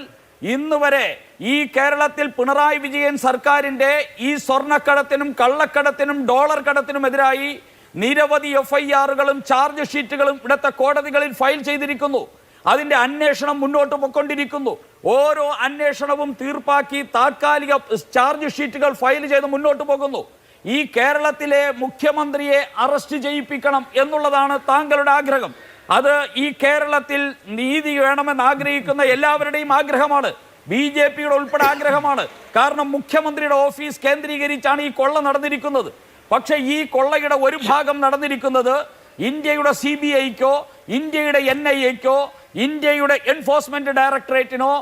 ഇന്ന് വരെ ഈ കേരളത്തിൽ പിണറായി വിജയൻ സർക്കാരിന്റെ ഈ സ്വർണ്ണക്കടത്തിനും കള്ളക്കടത്തിനും ഡോളർ കടത്തിനുമെതിരായി നിരവധി FIRകളും ചാർജ് ഷീറ്റുകളും ഇവിടുത്തെ കോടതികളിൽ ഫയൽ ചെയ്തിരിക്കുന്നു. അതിന്റെ അന്വേഷണം മുന്നോട്ട് പോയിക്കൊണ്ടിരിക്കുന്നു. ഓരോ അന്വേഷണവും തീർപ്പാക്കി താൽക്കാലിക ചാർജ് ഷീറ്റുകൾ ഫയൽ ചെയ്ത് മുന്നോട്ട് പോകുന്നു. ഈ കേരളത്തിലെ മുഖ്യമന്ത്രിയെ അറസ്റ്റ് ചെയ്യിപ്പിക്കണം എന്നുള്ളതാണ് താങ്കളുടെ ആഗ്രഹം. അത് ഈ കേരളത്തിൽ നീതി വേണമെന്ന് ആഗ്രഹിക്കുന്ന എല്ലാവരുടെയും ആഗ്രഹമാണ്. BJPയുടെ ഉൾപ്പെടെ ആഗ്രഹമാണ്. കാരണം മുഖ്യമന്ത്രിയുടെ ഓഫീസ് കേന്ദ്രീകരിച്ചാണ് ഈ കൊള്ള നടന്നിരിക്കുന്നത്. പക്ഷേ ഈ കൊള്ളയുടെ ഒരു ഭാഗം നടന്നിരിക്കുന്നത് ഇന്ത്യയുടെ CBIക്കോ ഇന്ത്യയുടെ NIAക്കോ ഇന്ത്യയുടെ എൻഫോഴ്സ്മെന്റ് ഡയറക്ടറേറ്റിനോ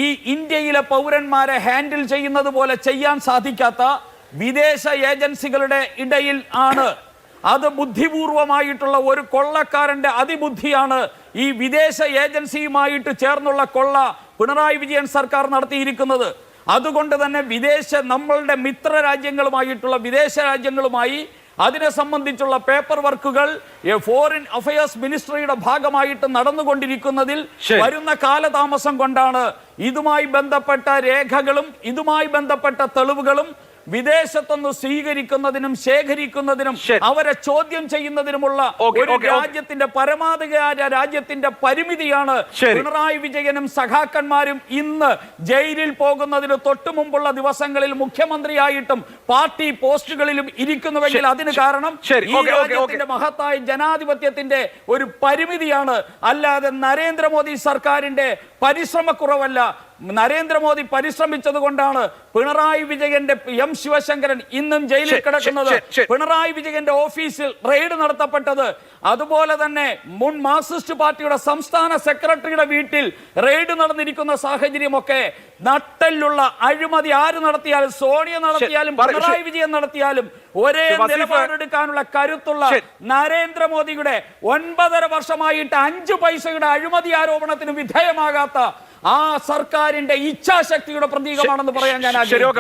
ഈ ഇന്ത്യയിലെ പൗരന്മാരെ ഹാൻഡിൽ ചെയ്യുന്നത് പോലെ ചെയ്യാൻ സാധിക്കാത്ത വിദേശ ഏജൻസികളുടെ ഇടയിൽ ആണ്. അത് ബുദ്ധിപൂർവമായിട്ടുള്ള ഒരു കൊള്ളക്കാരന്റെ അതിബുദ്ധിയാണ് ഈ വിദേശ ഏജൻസിയുമായിട്ട് ചേർന്നുള്ള കൊള്ള പിണറായി വിജയൻ സർക്കാർ നടത്തിയിരിക്കുന്നത്. അതുകൊണ്ട് തന്നെ നമ്മളുടെ മിത്ര രാജ്യങ്ങളുമായിട്ടുള്ള വിദേശ രാജ്യങ്ങളുമായി അതിനെ സംബന്ധിച്ചുള്ള പേപ്പർ വർക്കുകൾ ഫോറിൻ അഫയേഴ്സ് മിനിസ്ട്രിയുടെ ഭാഗമായിട്ട് നടന്നുകൊണ്ടിരിക്കുന്നതിൽ വരുന്ന കാലതാമസം കൊണ്ടാണ് ഇതുമായി ബന്ധപ്പെട്ട രേഖകളും ഇതുമായി ബന്ധപ്പെട്ട തെളിവുകളും വിദേശത്തൊന്ന് സ്വീകരിക്കുന്നതിനും ശേഖരിക്കുന്നതിനും അവരെ ചോദ്യം ചെയ്യുന്നതിനുമുള്ള ഒരു രാജ്യത്തിന്റെ പരമാധികാര രാജ്യത്തിന്റെ പരിമിതിയാണ് പിണറായി വിജയനും സഖാക്കന്മാരും ഇന്ന് ജയിലിൽ പോകുന്നതിന് തൊട്ടു മുമ്പുള്ള ദിവസങ്ങളിൽ മുഖ്യമന്ത്രിയായിട്ടും പാർട്ടി പോസ്റ്റുകളിലും ഇരിക്കുന്നുവെങ്കിൽ അതിന് കാരണം ഈ രാജ്യത്തിന്റെ മഹത്തായ ജനാധിപത്യത്തിന്റെ ഒരു പരിമിതിയാണ്. അല്ലാതെ നരേന്ദ്രമോദി സർക്കാരിന്റെ പരിശ്രമക്കുറവല്ല. നരേന്ദ്രമോദി പരിശ്രമിച്ചത് കൊണ്ടാണ് പിണറായി വിജയന്റെ M ശിവശങ്കരൻ ഇന്നും ജയിലിൽ കിടക്കുന്നത്. പിണറായി വിജയന്റെ ഓഫീസിൽ റെയ്ഡ് നടത്തപ്പെട്ടത്. അതുപോലെ തന്നെ മുൻ മാർക്സിസ്റ്റ് പാർട്ടിയുടെ സംസ്ഥാന സെക്രട്ടറിയുടെ വീട്ടിൽ റെയ്ഡ് നടന്നിരിക്കുന്ന സാഹചര്യമൊക്കെ നട്ടെല്ലുള്ള അഴിമതി ആര് നടത്തിയാലും, സോണിയ നടത്തിയാലും പിണറായി വിജയൻ നടത്തിയാലും ഒരേ നിലപാടെടുക്കാനുള്ള കരുത്തുള്ള നരേന്ദ്രമോദിയുടെ 9.5 വർഷമായിട്ട് 5 പൈസയുടെ അഴിമതി ആരോപണത്തിന് വിധേയമാകാത്ത ആ സർക്കാരിന്റെ ഇച്ഛാശക്തിയുടെ പ്രതീകമാണെന്ന് പറയാൻ ഞാൻ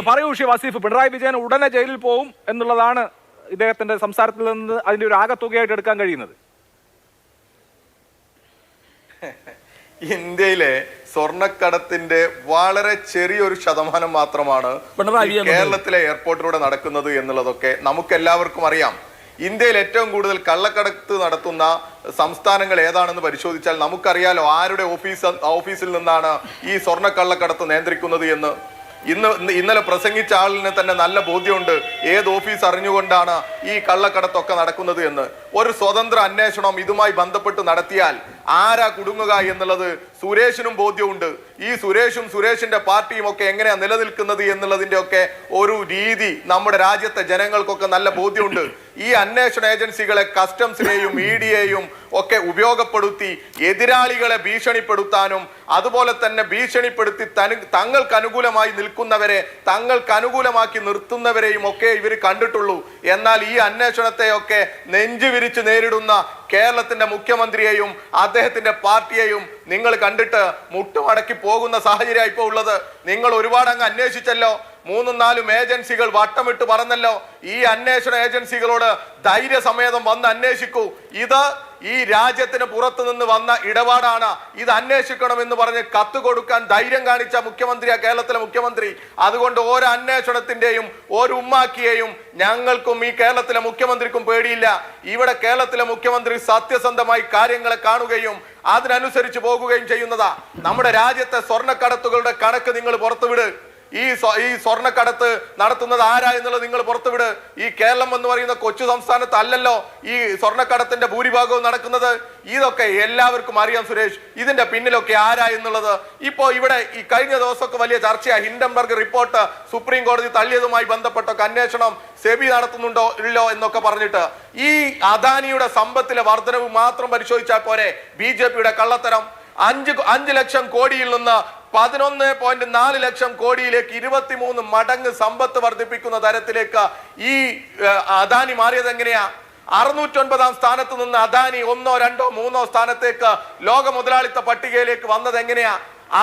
പറയൂ വസീഫ്. പിണറായി വിജയൻ ഉടനെ ജയിലിൽ പോകും എന്നുള്ളതാണ് ഇദ്ദേഹത്തിന്റെ സംസാരത്തിൽ നിന്ന് അതിന്റെ ഒരു ആകത്തുകയായിട്ട് എടുക്കാൻ കഴിയുന്നത്. ഇന്ത്യയിലെ സ്വർണ്ണക്കടത്തിന്റെ വളരെ ചെറിയൊരു ശതമാനം മാത്രമാണ് കേരളത്തിലെ എയർപോർട്ടിലൂടെ നടക്കുന്നത് എന്നുള്ളതൊക്കെ നമുക്ക് എല്ലാവർക്കും അറിയാം. ഇന്ത്യയിൽ ഏറ്റവും കൂടുതൽ കള്ളക്കടത്ത് നടത്തുന്ന സംസ്ഥാനങ്ങൾ ഏതാണെന്ന് പരിശോധിച്ചാൽ നമുക്കറിയാലോ ആരുടെ ഓഫീസിൽ നിന്നാണ് ഈ സ്വർണ്ണ കള്ളക്കടത്ത് നിയന്ത്രിക്കുന്നത് എന്ന്. ഇന്നലെ പ്രസംഗിച്ച ആളിന് തന്നെ നല്ല ബോധ്യമുണ്ട് ഏത് ഓഫീസ് അറിഞ്ഞുകൊണ്ടാണ് ഈ കള്ളക്കടത്തൊക്കെ നടക്കുന്നത് എന്ന്. ഒരു സ്വതന്ത്ര അന്വേഷണം ഇതുമായി ബന്ധപ്പെട്ട് നടത്തിയാൽ ആരാ കുടുങ്ങുക എന്നുള്ളത് സുരേഷിനും ബോധ്യമുണ്ട്. ഈ സുരേഷിന്റെ പാർട്ടിയും ഒക്കെ എങ്ങനെയാ നിലനിൽക്കുന്നത് എന്നുള്ളതിന്റെ ഒക്കെ ഒരു രീതി നമ്മുടെ രാജ്യത്തെ ജനങ്ങൾക്കൊക്കെ നല്ല ബോധ്യമുണ്ട്. ഈ അന്വേഷണ ഏജൻസികളെ കസ്റ്റംസിനെയും EDയെയും ഒക്കെ ഉപയോഗപ്പെടുത്തി എതിരാളികളെ ഭീഷണിപ്പെടുത്താനും അതുപോലെ തന്നെ ഭീഷണിപ്പെടുത്തി തങ്ങൾക്ക് അനുകൂലമായി നിൽക്കുന്നവരെ തങ്ങൾക്ക് അനുകൂലമാക്കി നിർത്തുന്നവരെയും ഒക്കെ ഇവർ കണ്ടിട്ടുള്ളൂ. എന്നാൽ ഈ അന്വേഷണത്തെയൊക്കെ നെഞ്ചുവിരിച്ച് നേരിടുന്ന കേരളത്തിന്റെ മുഖ്യമന്ത്രിയെയും അദ്ദേഹത്തിന്റെ പാർട്ടിയെയും നിങ്ങൾ കണ്ടിട്ട് മുട്ടുമടക്കി പോകുന്ന സാഹചര്യം ഇപ്പോൾ ഉള്ളത്. നിങ്ങൾ ഒരുപാട് അങ്ങ് അന്വേഷിച്ചല്ലോ, 3-4 ഏജൻസികൾ വട്ടമിട്ട് പറഞ്ഞല്ലോ. ഈ അന്വേഷണ ഏജൻസികളോട് ധൈര്യസമേതം വന്ന് അന്വേഷിക്കൂ. ഇത് ഈ രാജ്യത്തിന് പുറത്തു നിന്ന് വന്ന ഇടപാടാണ്, ഇത് അന്വേഷിക്കണമെന്ന് പറഞ്ഞ് കത്ത് കൊടുക്കാൻ ധൈര്യം കാണിച്ച മുഖ്യമന്ത്രിയാ കേരളത്തിലെ മുഖ്യമന്ത്രി. അതുകൊണ്ട് ഓരോ അന്വേഷണത്തിന്റെയും ഒരു ഉമ്മാക്കിയെയും ഞങ്ങൾക്കും ഈ കേരളത്തിലെ മുഖ്യമന്ത്രിക്കും പേടിയില്ല. ഇവിടെ കേരളത്തിലെ മുഖ്യമന്ത്രി സത്യസന്ധമായി കാര്യങ്ങളെ കാണുകയും അതിനനുസരിച്ച് പോകുകയും ചെയ്യുന്നതാ. നമ്മുടെ രാജ്യത്തെ സ്വർണ്ണക്കടത്തുകളുടെ കണക്ക് നിങ്ങൾ പുറത്തുവിട്. ഈ സ്വർണ്ണക്കടത്ത് നടത്തുന്നത് ആരാ എന്നുള്ളത് നിങ്ങൾ പുറത്തുവിട്. ഈ കേരളം എന്ന് പറയുന്ന കൊച്ചു സംസ്ഥാനത്ത് അല്ലല്ലോ ഈ സ്വർണ്ണക്കടത്തിന്റെ ഭൂരിഭാഗവും നടക്കുന്നത്. ഇതൊക്കെ എല്ലാവർക്കും അറിയാം സുരേഷ്, ഇതിന്റെ പിന്നിലൊക്കെ ആരാ എന്നുള്ളത്. ഇപ്പോ ഇവിടെ ഈ കഴിഞ്ഞ ദിവസമൊക്കെ വലിയ ചർച്ചയാ. ഹിൻഡൻബർഗ് റിപ്പോർട്ട് സുപ്രീം കോടതി തള്ളിയതുമായി ബന്ധപ്പെട്ടൊക്കെ അന്വേഷണം സെബി നടത്തുന്നുണ്ടോ ഇല്ലോ എന്നൊക്കെ പറഞ്ഞിട്ട് ഈ അദാനിയുടെ സമ്പത്തിലെ വർധനവ് മാത്രം പരിശോധിച്ചാൽ പോരെ BJPയുടെ കള്ളത്തരം? 5 ലക്ഷം കോടിയിൽ നിന്ന് 11.4 ലക്ഷം കോടിയിലേക്ക് 23 മടങ്ങ് സമ്പത്ത് വർദ്ധിപ്പിക്കുന്ന തരത്തിലേക്ക് ഈ അദാനി മാറിയത് എങ്ങനെയാ? 609 സ്ഥാനത്ത് നിന്ന് അദാനി 1, 2, 3 സ്ഥാനത്തേക്ക് ലോക മുതലാളിത്ത പട്ടികയിലേക്ക് വന്നത് എങ്ങനെയാ?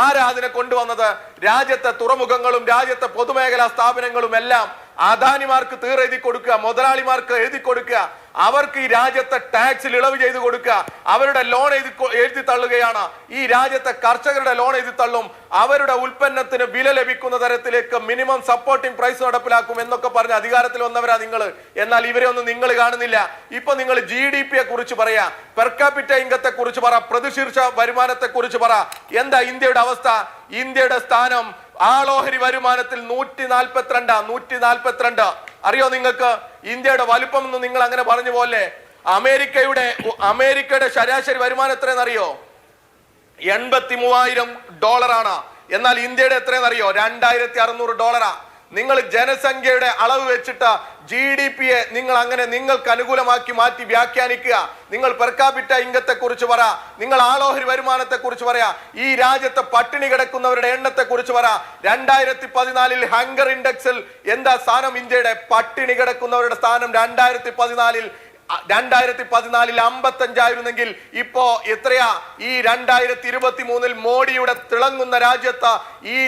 ആരാ അതിനെ കൊണ്ടുവന്നത്? രാജ്യത്തെ തുറമുഖങ്ങളും രാജ്യത്തെ പൊതുമേഖലാ സ്ഥാപനങ്ങളും എല്ലാം അദാനിമാർക്ക് എഴുതി കൊടുക്കുക, മുതലാളിമാർക്ക് എഴുതി കൊടുക്കുക, അവർക്ക് ഈ രാജ്യത്തെ ടാക്സിൽ ഇളവ് ചെയ്ത് കൊടുക്കുക, അവരുടെ ലോൺ എഴുതി തള്ളുകയാണ്. ഈ രാജ്യത്തെ കർഷകരുടെ ലോൺ എഴുതി തള്ളും, അവരുടെ ഉൽപ്പന്നത്തിന് വില ലഭിക്കുന്ന തരത്തിലേക്ക് മിനിമം സപ്പോർട്ടിംഗ് പ്രൈസ് നടപ്പിലാക്കും എന്നൊക്കെ പറഞ്ഞ് അധികാരത്തിൽ വന്നവരാ നിങ്ങൾ. എന്നാൽ ഇവരെ ഒന്നും നിങ്ങൾ കാണുന്നില്ല. ഇപ്പൊ നിങ്ങൾ GDP കുറിച്ച് പറയാ, പെർ ക്യാപിറ്റ ഇൻകത്തെ കുറിച്ച് പറ, പ്രതിശീർഷ വരുമാനത്തെ കുറിച്ച് പറ. എന്താ ഇന്ത്യയുടെ അവസ്ഥ? ഇന്ത്യയുടെ സ്ഥാനം ആളോഹരി വരുമാനത്തിൽ 142. അറിയോ നിങ്ങൾക്ക് ഇന്ത്യയുടെ വലുപ്പം എന്ന്? നിങ്ങൾ അങ്ങനെ പറഞ്ഞു പോലെ അമേരിക്കയുടെ ശരാശരി വരുമാനം എത്രയെന്ന് അറിയോ? $83,000. എന്നാൽ ഇന്ത്യയുടെ എത്രയെന്ന് അറിയോ? $2,600. നിങ്ങൾ ജനസംഖ്യയുടെ അളവ് വെച്ചിട്ട് GDP-യെ നിങ്ങൾ അങ്ങനെ നിങ്ങൾക്ക് അനുകൂലമാക്കി മാറ്റി വ്യാഖ്യാനിക്കുക. നിങ്ങൾ പെർ ക്യാപിറ്റ ഇൻകത്തെ കുറിച്ച് പറ, നിങ്ങൾ ആളോഹരി വരുമാനത്തെ കുറിച്ച് പറയാ, ഈ രാജ്യത്തെ പട്ടിണി കിടക്കുന്നവരുടെ എണ്ണത്തെ കുറിച്ച് പറ. 2014 ഹങ്കർ ഇൻഡെക്സിൽ എന്താ സ്ഥാനം? ഇന്ത്യയുടെ പട്ടിണി കിടക്കുന്നവരുടെ സ്ഥാനം 2014 55 ആയിരുന്നെങ്കിൽ ഇപ്പോ എത്രയാ? ഈ 2023 മോഡിയുടെ തിളങ്ങുന്ന രാജ്യത്ത് ഈ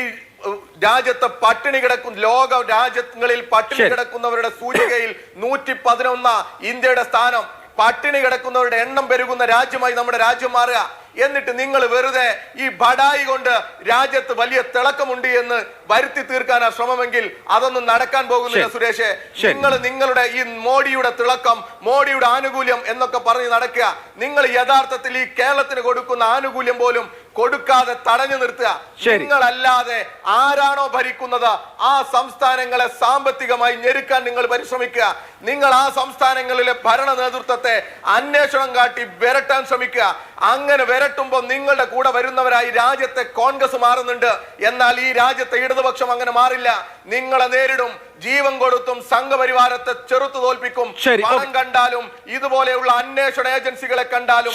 രാജ്യത്ത് പട്ടിണി കിടക്കുന്ന ലോക രാജ്യങ്ങളിൽ പട്ടിണി കിടക്കുന്നവരുടെ സൂചികയിൽ 111 ഇന്ത്യയുടെ സ്ഥാനം. പട്ടിണി കിടക്കുന്നവരുടെ എണ്ണം പെരുകുന്ന രാജ്യമായി നമ്മുടെ രാജ്യം മാറുക. എന്നിട്ട് നിങ്ങൾ വെറുതെ ഈ ബഡായി കൊണ്ട് രാജ്യത്ത് വലിയ തിളക്കമുണ്ട് എന്ന് വരുത്തി തീർക്കാനാ ശ്രമമെങ്കിൽ അതൊന്നും നടക്കാൻ പോകുന്നില്ല സുരേഷ്. നിങ്ങൾ നിങ്ങളുടെ ഈ മോഡിയുടെ തിളക്കം, മോഡിയുടെ ആനുകൂല്യം എന്നൊക്കെ പറഞ്ഞ് നടക്കുക. നിങ്ങൾ യഥാർത്ഥത്തിൽ ഈ കേരളത്തിന് കൊടുക്കുന്ന ആനുകൂല്യം പോലും കൊടുക്കാതെ തടഞ്ഞു നിർത്തുക. നിങ്ങളല്ലാതെ ആരാണോ ഭരിക്കുന്നത് ആ സംസ്ഥാനങ്ങളെ സാമ്പത്തികമായി ഞെരുക്കാൻ നിങ്ങൾ പരിശ്രമിക്കുക. നിങ്ങൾ ആ സംസ്ഥാനങ്ങളിലെ ഭരണ നേതൃത്വത്തെ അന്വേഷണം കാട്ടി വിരട്ടാൻ ശ്രമിക്കുക. അങ്ങനെ വിരട്ടുമ്പോൾ നിങ്ങളുടെ കൂടെ വരുന്നവരായി രാജ്യത്തെ കോൺഗ്രസ് മാറുന്നുണ്ട്. എന്നാൽ ഈ രാജ്യത്തെ ഇടതുപക്ഷം അങ്ങനെ മാറില്ല. നിങ്ങളെ നേരിടും, ജീവൻ കൊടുത്തും സംഘപരിവാരത്തെ ചെറുത്തു തോൽപ്പിക്കും. പണം കണ്ടാലും ഇതുപോലെയുള്ള അന്വേഷണ ഏജൻസികളെ കണ്ടാലും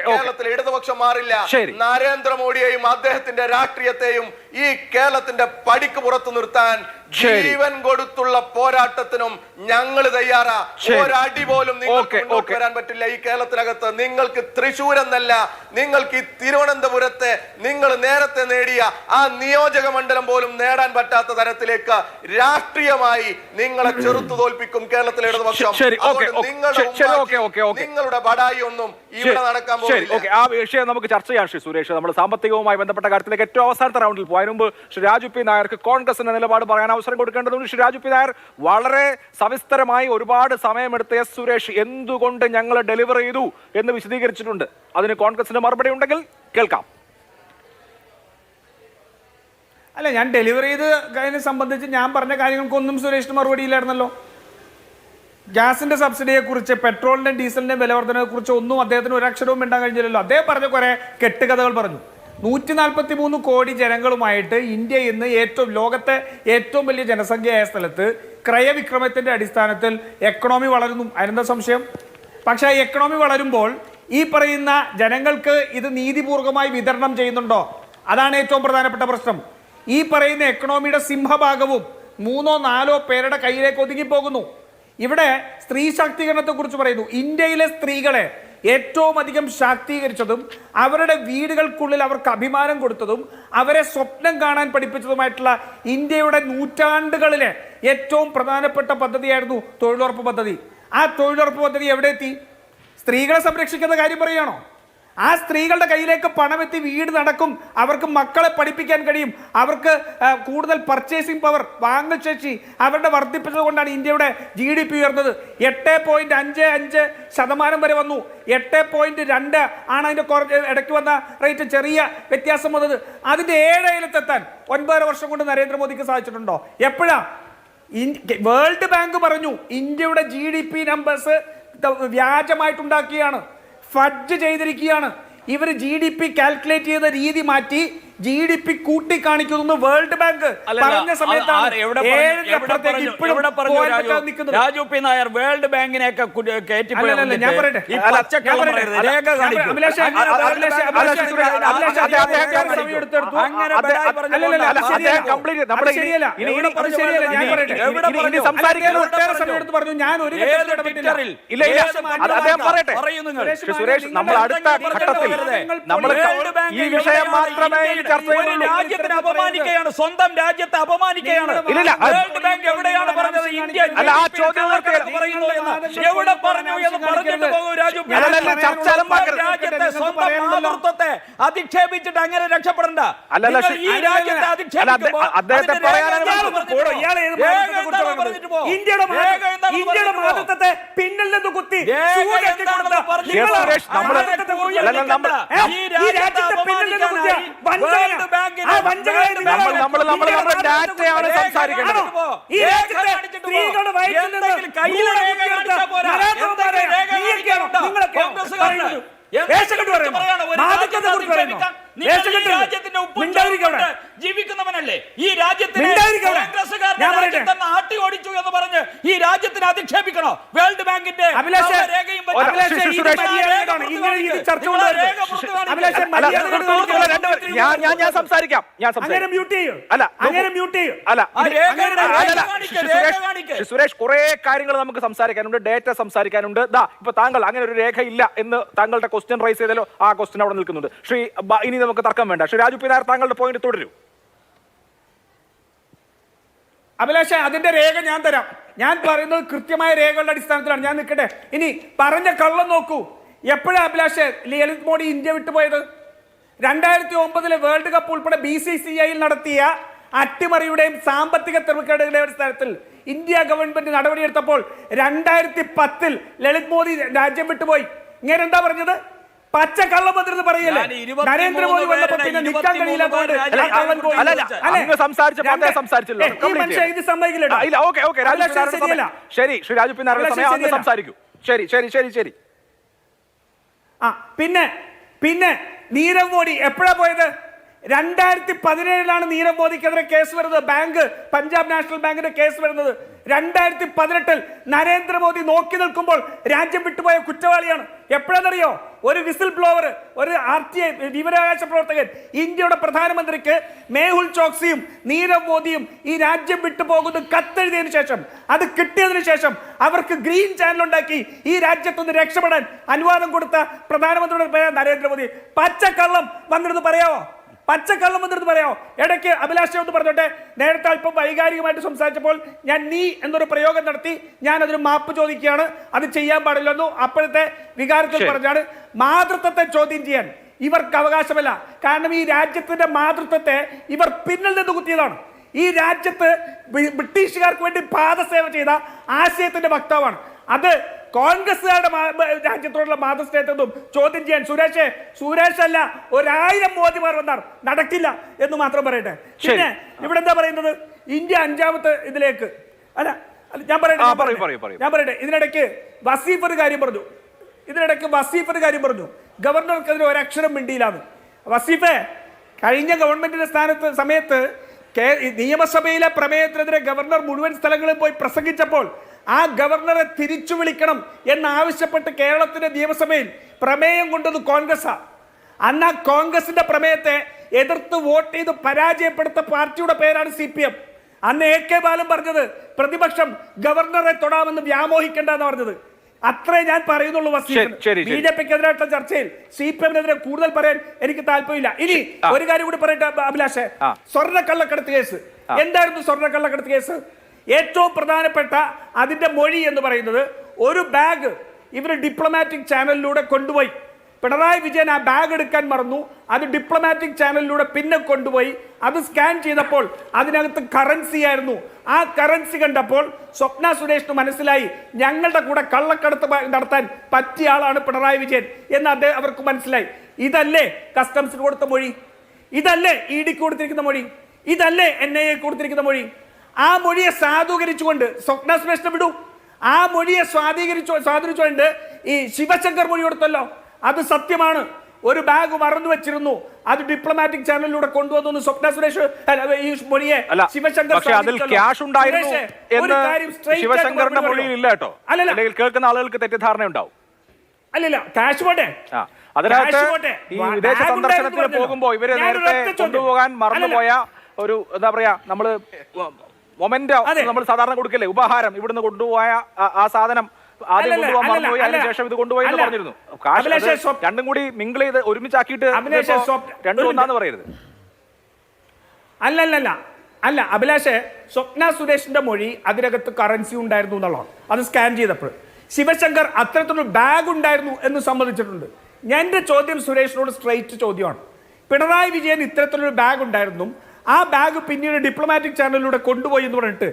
കേരളത്തിൽ ഇടതുപക്ഷം മാറില്ല. നരേന്ദ്രമോദിയെയും അദ്ദേഹത്തിന്റെ രാഷ്ട്രീയത്തെയും ഈ കേരളത്തിന്റെ പടിക്ക് പുറത്തു നിർത്താൻ ജീവൻ കൊടുത്തുള്ള പോരാട്ടത്തിനും ഞങ്ങൾ തയ്യാറാ. ഒരടി പോലും നിങ്ങൾക്ക് വരാൻ പറ്റില്ല ഈ കേരളത്തിനകത്ത്. നിങ്ങൾക്ക് തൃശ്ശൂർ എന്നല്ല, നിങ്ങൾക്ക് ഈ തിരുവനന്തപുരത്തെ നിങ്ങൾ നേരത്തെ നേടിയ ആ നിയോജക മണ്ഡലം പോലും നേടാൻ പറ്റാത്ത തരത്തിലേക്ക് രാഷ്ട്രീയമായി നിങ്ങളെ ചെറുത്തു തോൽപ്പിക്കും കേരളത്തിലെ ഇടതുപക്ഷം. നിങ്ങളുടെ ബടായി ഒന്നും ഇവിടെ നടക്കാൻ പോകുന്നില്ല. ആ വിഷയം നമുക്ക് ചർച്ച ചെയ്യാം ശ്രീ സുരേഷ്. നമ്മൾ സാമ്പത്തികവുമായി ബന്ധപ്പെട്ട കാര്യത്തിലേക്ക് ഏറ്റവും അവസാനത്തെ റൗണ്ടിൽ പോയി. അതിന് മുമ്പ് ശ്രീ രാജു പി നായർക്ക് കോൺഗ്രസിന്റെ നിലപാട് പറയാൻ അവസരം കൊടുക്കേണ്ടതുണ്ട്. ശ്രീ രാജു പി നായർ വളരെ സവിസ്തരമായി ഒരുപാട് സമയമെടുത്ത് എസ് സുരേഷ് എന്തുകൊണ്ട് ഞങ്ങൾ ഡെലിവർ ചെയ്തു എന്ന് വിശദീകരിച്ചിട്ടുണ്ട്. അതിന് കോൺഗ്രസിന്റെ മറുപടി ഉണ്ടെങ്കിൽ കേൾക്കാം. അല്ല, ഞാൻ ഡെലിവറി ചെയ്തതിനെ സംബന്ധിച്ച് ഞാൻ പറഞ്ഞ കാര്യങ്ങൾക്കൊന്നും സുരേഷിന് മറുപടി ഇല്ലായിരുന്നല്ലോ. ഗ്യാസിന്റെ സബ്സിഡിയെക്കുറിച്ച്, പെട്രോളിന്റെ ഡീസലിന്റെ വിലവർദ്ധനയെക്കുറിച്ച് ഒന്നും അദ്ദേഹത്തിന് ഒരക്ഷരവും മിണ്ടാൻ കഴിഞ്ഞില്ലല്ലോ. അദ്ദേഹം പറഞ്ഞ കുറെ കെട്ടുകഥകൾ പറഞ്ഞു. 143 കോടി ജനങ്ങളുമായിട്ട് ഇന്ത്യ ഇന്ന് ലോകത്തെ ഏറ്റവും വലിയ ജനസംഖ്യയായ സ്ഥലത്ത് ക്രയവിക്രമത്തിന്റെ അടിസ്ഥാനത്തിൽ എക്കണോമി വളരുന്നു. അതിനെന്താ സംശയം? പക്ഷെ ആ എക്കണോമി വളരുമ്പോൾ ഈ പറയുന്ന ജനങ്ങൾക്ക് ഇത് നീതിപൂർവകമായി വിതരണം ചെയ്യുന്നുണ്ടോ? അതാണ് ഏറ്റവും പ്രധാനപ്പെട്ട പ്രശ്നം. ഈ പറയുന്ന എക്കണോമിയുടെ സിംഹഭാഗവും 3-4 പേരുടെ കയ്യിലേക്ക് ഒതുങ്ങിപ്പോകുന്നു. ഇവിടെ സ്ത്രീ ശാക്തീകരണത്തെ കുറിച്ച് പറയുന്നു. ഇന്ത്യയിലെ സ്ത്രീകളെ ഏറ്റവും അധികം ശാക്തീകരിച്ചതും അവരുടെ വീടുകൾക്കുള്ളിൽ അവർക്ക് അഭിമാനം കൊടുത്തതും അവരെ സ്വപ്നം കാണാൻ പഠിപ്പിച്ചതുമായിട്ടുള്ള ഇന്ത്യയുടെ നൂറ്റാണ്ടുകളിലെ ഏറ്റവും പ്രധാനപ്പെട്ട പദ്ധതിയായിരുന്നു തൊഴിലുറപ്പ് പദ്ധതി. ആ തൊഴിലുറപ്പ് പദ്ധതി എവിടെ എത്തി? സ്ത്രീകളെ സംരക്ഷിക്കുന്ന കാര്യം പറയുകയാണോ? ആ സ്ത്രീകളുടെ കയ്യിലേക്ക് പണമെത്തി വീട് നടക്കും, അവർക്ക് മക്കളെ പഠിപ്പിക്കാൻ കഴിയും, അവർക്ക് കൂടുതൽ പർച്ചേസിംഗ് പവർ, വാങ്ങൽശേഷി അവരുടെ വർദ്ധിപ്പിച്ചത് കൊണ്ടാണ് ഇന്ത്യയുടെ GDP ഉയർന്നത്. 8.55% വരെ വന്നു. 8.2 ആണ് അതിൻ്റെ ഇടയ്ക്ക് വന്ന റേറ്റ്, ചെറിയ വ്യത്യാസം വന്നത്. അതിൻ്റെ 7-ലെത്താൻ 9 വർഷം കൊണ്ട് നരേന്ദ്രമോദിക്ക് സാധിച്ചിട്ടുണ്ടോ? എപ്പോഴാ? വേൾഡ് ബാങ്ക് പറഞ്ഞു ഇന്ത്യയുടെ GDP നമ്പേഴ്സ് വ്യാജമായിട്ടുണ്ടാക്കിയാണ്, ഫഡ്ജ് ചെയ്തിരിക്കുകയാണ്. ഇവർ GDP കാൽക്കുലേറ്റ് ചെയ്ത രീതി മാറ്റി GDP കൂട്ടി കാണിക്കുന്നു വേൾഡ് ബാങ്ക് പറഞ്ഞ സമയത്താണ് രാജു പി നായർ വേൾഡ് ബാങ്കിനെയൊക്കെ ഞാൻ പറയട്ടെ സുരേഷ്, നമ്മൾ അടുത്ത ഘട്ടത്തിൽ നമ്മൾ ഈ വിഷയം മാത്രമേ ചർച്ച ചെയ്യുന്നുള്ളൂ. രാജ്യത്തിന് അപമാനിക്കുകയാണ്, സ്വന്തം രാജ്യത്തെ അപമാനിക്കുകയാണ്. വേൾഡ് ബാങ്ക് എവിടെയാണ് പറഞ്ഞത് ഇന്ത്യ അല്ല, ആ ചോദ്യം പറയുന്നു എന്ന് എവിടെ പറഞ്ഞു എന്ന് പറഞ്ഞിട്ട് പോകും രാജു. രാജ്യത്തെ സ്വന്തം മാതൃത്വത്തെ അധിക്ഷേപിച്ചിട്ട് അങ്ങനെ രക്ഷപ്പെടണ്ട. ഈ രാജ്യത്തെ അധിക്ഷേപിക്കുമ്പോൾ ഇന്ത്യയുടെ മാതൃത്വത്തെ പിന്നിൽ നിന്ന് കുത്തി ജീവിക്കുന്നവനല്ലേ ഈ രാജ്യത്തിന് ആട്ടി ഓടിച്ചു എന്ന് പറഞ്ഞ് ഈ രാജ്യത്തിന് അധിക്ഷേപിക്കണോ? വേൾഡ് ബാങ്കിന്റെ ഞാൻ സംസാരിക്കാം. സുരേഷ്, കുറെ കാര്യങ്ങൾ നമുക്ക് സംസാരിക്കാനുണ്ട്, ഡേറ്റ സംസാരിക്കാനുണ്ട്. ഇപ്പൊ താങ്കൾ അങ്ങനെ ഒരു രേഖ ഇല്ല എന്ന് താങ്കളുടെ ക്വസ്റ്റ്യൻ റൈസ് ചെയ്തല്ലോ, ആ ക്വസ്റ്റ്യൻ അവിടെ നിൽക്കുന്നുണ്ട്. ഇനി നമുക്ക് തർക്കം വേണ്ട. ശ്രീ രാജു പി നായർ, താങ്കളുടെ പോയിന്റ് തുടരൂ. അഭിലാഷ, അതിന്റെ രേഖ ഞാൻ തരാം. ഞാൻ പറയുന്നത് കൃത്യമായ രേഖകളുടെ അടിസ്ഥാനത്തിലാണ് ഞാൻ നിൽക്കട്ടെ. ഇനി പറഞ്ഞ കള്ളം നോക്കൂ. എപ്പോഴാണ് അഭിലാഷ് ലളിത് മോഡി ഇന്ത്യ വിട്ടുപോയത്? 2009 വേൾഡ് കപ്പ് ഉൾപ്പെടെ BCCI നടത്തിയ അട്ടിമറിയുടെയും സാമ്പത്തിക തെളിവുകളുടെയും അടിസ്ഥാനത്തിൽ ഇന്ത്യ ഗവൺമെന്റ് നടപടിയെടുത്തപ്പോൾ 2010 ലളിത് മോദി രാജ്യം വിട്ടുപോയി. ഇങ്ങനെ എന്താ പറഞ്ഞത്? പച്ചക്കള്ളം വന്നിരുന്ന് പറയല്ലേ? നരേന്ദ്രമോദി വന്നപ്പോ പിന്നെ നിൽക്കാൻ കഴിയില്ലാത്തതുകൊണ്ട് ഇത് സമ്മതിക്കില്ല. ശരി, ശ്രീ രാജു പി നായർ സംസാരിക്കൂ. ശരി ശരി ശരി ശരി. പിന്നെ നീരവ് മോദി എപ്പോഴാ പോയത്? 2017 നീരവ് മോദിക്കെതിരെ കേസ് വരുന്നത്. പഞ്ചാബ് നാഷണൽ ബാങ്കിന്റെ കേസ് വരുന്നത് 2018 നരേന്ദ്രമോദി നോക്കി നിൽക്കുമ്പോൾ രാജ്യം വിട്ടുപോയ കുറ്റവാളിയാണ്. എപ്പോഴാണെന്നറിയോ? ഒരു വിസിൽ ബ്ലോവർ, ഒരു RTI വിവരാവകാശ പ്രവർത്തകൻ ഇന്ത്യയുടെ പ്രധാനമന്ത്രിക്ക് മേഹുൽ ചോക്സിയും നീരവ് മോദിയും ഈ രാജ്യം വിട്ടുപോകുന്നത് കത്തെഴുതിയതിനു ശേഷം, അത് കിട്ടിയതിനു ശേഷം അവർക്ക് ഗ്രീൻ ചാനൽ ഉണ്ടാക്കി ഈ രാജ്യത്തുനിന്ന് രക്ഷപ്പെടാൻ അനുവാദം കൊടുത്ത പ്രധാനമന്ത്രിയുടെ പേര് നരേന്ദ്രമോദി. പച്ചക്കള്ളം വന്നിരുന്ന് പറയാമോ? പച്ചക്കള്ളം വന്നിരുന്ന് പറയാമോ? ഇടയ്ക്ക് അഭിലാഷ ഒന്ന് പറഞ്ഞോട്ടെ, നേരത്തെ അല്പം വൈകാരികമായിട്ട് സംസാരിച്ചപ്പോൾ ഞാൻ നീ എന്നൊരു പ്രയോഗം നടത്തി. ഞാൻ അതിന് മാപ്പ് ചോദിക്കുകയാണ്. അത് ചെയ്യാൻ പാടില്ലെന്നു അപ്പോഴത്തെ വികാരത്തിൽ പറഞ്ഞാണ്. മാതൃത്വത്തെ ചോദ്യം ചെയ്യാൻ ഇവർക്ക് അവകാശമല്ല. കാരണം ഈ രാജ്യത്തിന്റെ മാതൃത്വത്തെ ഇവർ പിന്നിൽ നിന്ന് കുത്തിയതാണ്. ഈ രാജ്യത്ത് ബ്രിട്ടീഷുകാർക്ക് വേണ്ടി പാദസേവ ചെയ്ത ആശയത്തിന്റെ വക്താവാണ്. അത് കോൺഗ്രസ്സുകാരുടെ രാജ്യത്തോടുള്ള മാതൃസ്നേഹത്വം ചോദ്യം ചെയ്യാൻ സുരേഷ് അല്ല 1000 മോദിമാർ വന്നാൽ നടക്കില്ല എന്ന് മാത്രം പറയട്ടെ. പിന്നെ ഇവിടെ എന്താ പറയുന്നത്? ഇന്ത്യ 5ാമത്തെ ഇതിലേക്ക് അല്ല, ഞാൻ പറയട്ടെ. ഇതിനിടയ്ക്ക് വസീഫ് ഒരു കാര്യം പറഞ്ഞു. ഗവർണർക്കെതിരെ ഒരക്ഷരം മിണ്ടിയില്ലാന്ന്. വസീഫെ, കഴിഞ്ഞ ഗവൺമെന്റിന്റെ സമയത്ത് നിയമസഭയിലെ പ്രമേയത്തിനെതിരെ ഗവർണർ മുഴുവൻ സ്ഥലങ്ങളിൽ പോയി പ്രസംഗിച്ചപ്പോൾ ആ ഗവർണറെ തിരിച്ചു വിളിക്കണം എന്നാവശ്യപ്പെട്ട് കേരളത്തിന്റെ നിയമസഭയിൽ പ്രമേയം കൊണ്ടത് കോൺഗ്രസ്സാണ്. അന്ന് ആ കോൺഗ്രസിന്റെ പ്രമേയത്തെ എതിർത്ത് വോട്ട് ചെയ്ത് പരാജയപ്പെടുത്ത പാർട്ടിയുടെ പേരാണ് CPM. അന്ന് AK ബാലൻ പറഞ്ഞത് പ്രതിപക്ഷം ഗവർണറെ തൊടാമെന്ന് വ്യാമോഹിക്കേണ്ടെന്ന് പറഞ്ഞത്. അത്രേ ഞാൻ പറയുന്നുള്ളൂ. BJPക്കെതിരായിട്ടുള്ള ചർച്ചയിൽ CPM-നെതിരെ കൂടുതൽ പറയാൻ എനിക്ക് താല്പര്യമില്ല. ഇനി ഒരു കാര്യം കൂടി പറയട്ടെ അഭിലാഷേ, സ്വർണ്ണക്കള്ളക്കടത്ത് കേസ് എന്തായിരുന്നു? സ്വർണ്ണക്കള്ളക്കടത്ത് കേസ് ഏറ്റവും പ്രധാനപ്പെട്ട അതിന്റെ മൊഴി എന്ന് പറയുന്നത്, ഒരു ബാഗ് ഇവർ ഡിപ്ലോമാറ്റിക് ചാനലിലൂടെ കൊണ്ടുപോയി. പിണറായി വിജയൻ ആ ബാഗ് എടുക്കാൻ മറന്നു. അത് ഡിപ്ലോമാറ്റിക് ചാനലിലൂടെ പിന്നെ കൊണ്ടുപോയി. അത് സ്കാൻ ചെയ്തപ്പോൾ അതിനകത്ത് കറൻസി ആയിരുന്നു. ആ കറൻസി കണ്ടപ്പോൾ സ്വപ്ന സുരേഷിന് മനസ്സിലായി ഞങ്ങളുടെ കൂടെ കള്ളക്കടത്ത് നടത്താൻ പറ്റിയ ആളാണ് പിണറായി വിജയൻ എന്ന് അവർക്ക് മനസ്സിലായി. ഇതല്ലേ കസ്റ്റംസിന് കൊടുത്ത മൊഴി? ഇതല്ലേ EDക്ക് കൊടുത്തിരിക്കുന്ന മൊഴി? ഇതല്ലേ NIA കൊടുത്തിരിക്കുന്ന മൊഴി? ആ മൊഴിയെ സാധൂകരിച്ചുകൊണ്ട് സ്വപ്ന സുരേഷിനെ വിടൂ. ആ മൊഴിയെ സ്വാധീനിച്ചുകൊണ്ട് ഈ ശിവശങ്കർ മൊഴി കൊടുത്തല്ലോ, അത് സത്യമാണ്. ഒരു ബാഗ് മറന്നു വെച്ചിരുന്നു, അത് ഡിപ്ലോമാറ്റിക് ചാനലിലൂടെ കൊണ്ടുവന്നു സ്വപ്ന സുരേഷ് ഈ മൊഴിയെ ശിവശങ്കർ. പക്ഷേ അതിൽ ക്യാഷ് ഉണ്ടായിരുന്നു എന്ന് ശിവശങ്കറിന്റെ മൊഴിയിൽ ഇല്ല കേട്ടോ. അല്ലെങ്കിൽ കേൾക്കുന്ന ആളുകൾക്ക് തെറ്റിദ്ധാരണ ഉണ്ടാവും. അല്ലല്ല, ക്യാഷ് പോട്ടെ. അതിനകത്ത് ഈ വിദേശ സന്ദർശനത്തിന് പോകുമ്പോൾ ഇവര് നേരത്തെ കൊണ്ടുപോകാൻ മറന്നുപോയ ഒരു എന്താ പറയാ, നമ്മള് മൊമെന്റ് നമ്മൾ സാധാരണ കൊടുക്കില്ലേ, ഉപഹാരം, ഇവിടുന്ന് കൊണ്ടുപോയ ആ സാധനം ആദ്യം കൊണ്ടുപോകാൻ മറന്നുപോയി, അതിനുശേഷം ഇത് കൊണ്ടുപോയി എന്ന് പറഞ്ഞിരുന്നു. രണ്ടും കൂടി മിങ്കിൾ ചെയ്ത് ഒരുമിച്ചാക്കിയിട്ട് രണ്ടും ഒന്നാന്ന് പറയരുത്. അല്ല അഭിലാഷേ, സ്വപ്ന സുരേഷിന്റെ മൊഴി അതിനകത്ത് കറൻസി ഉണ്ടായിരുന്നു എന്നുള്ളതാണ്. അത് സ്കാൻ ചെയ്തപ്പോൾ ശിവശങ്കർ അത്തരത്തിലൊരു ബാഗ് ഉണ്ടായിരുന്നു എന്ന് സമ്മതിച്ചിട്ടുണ്ട്. എൻ്റെ ചോദ്യം സുരേഷിനോട് സ്ട്രെയിറ്റ് ചോദ്യമാണ്. പിണറായി വിജയൻ ഇത്തരത്തിലൊരു ബാഗ് ഉണ്ടായിരുന്നു, ആ ബാഗ് പിന്നീട് ഡിപ്ലോമാറ്റിക് ചാനലിലൂടെ കൊണ്ടുപോയി എന്ന് പറഞ്ഞിട്ട്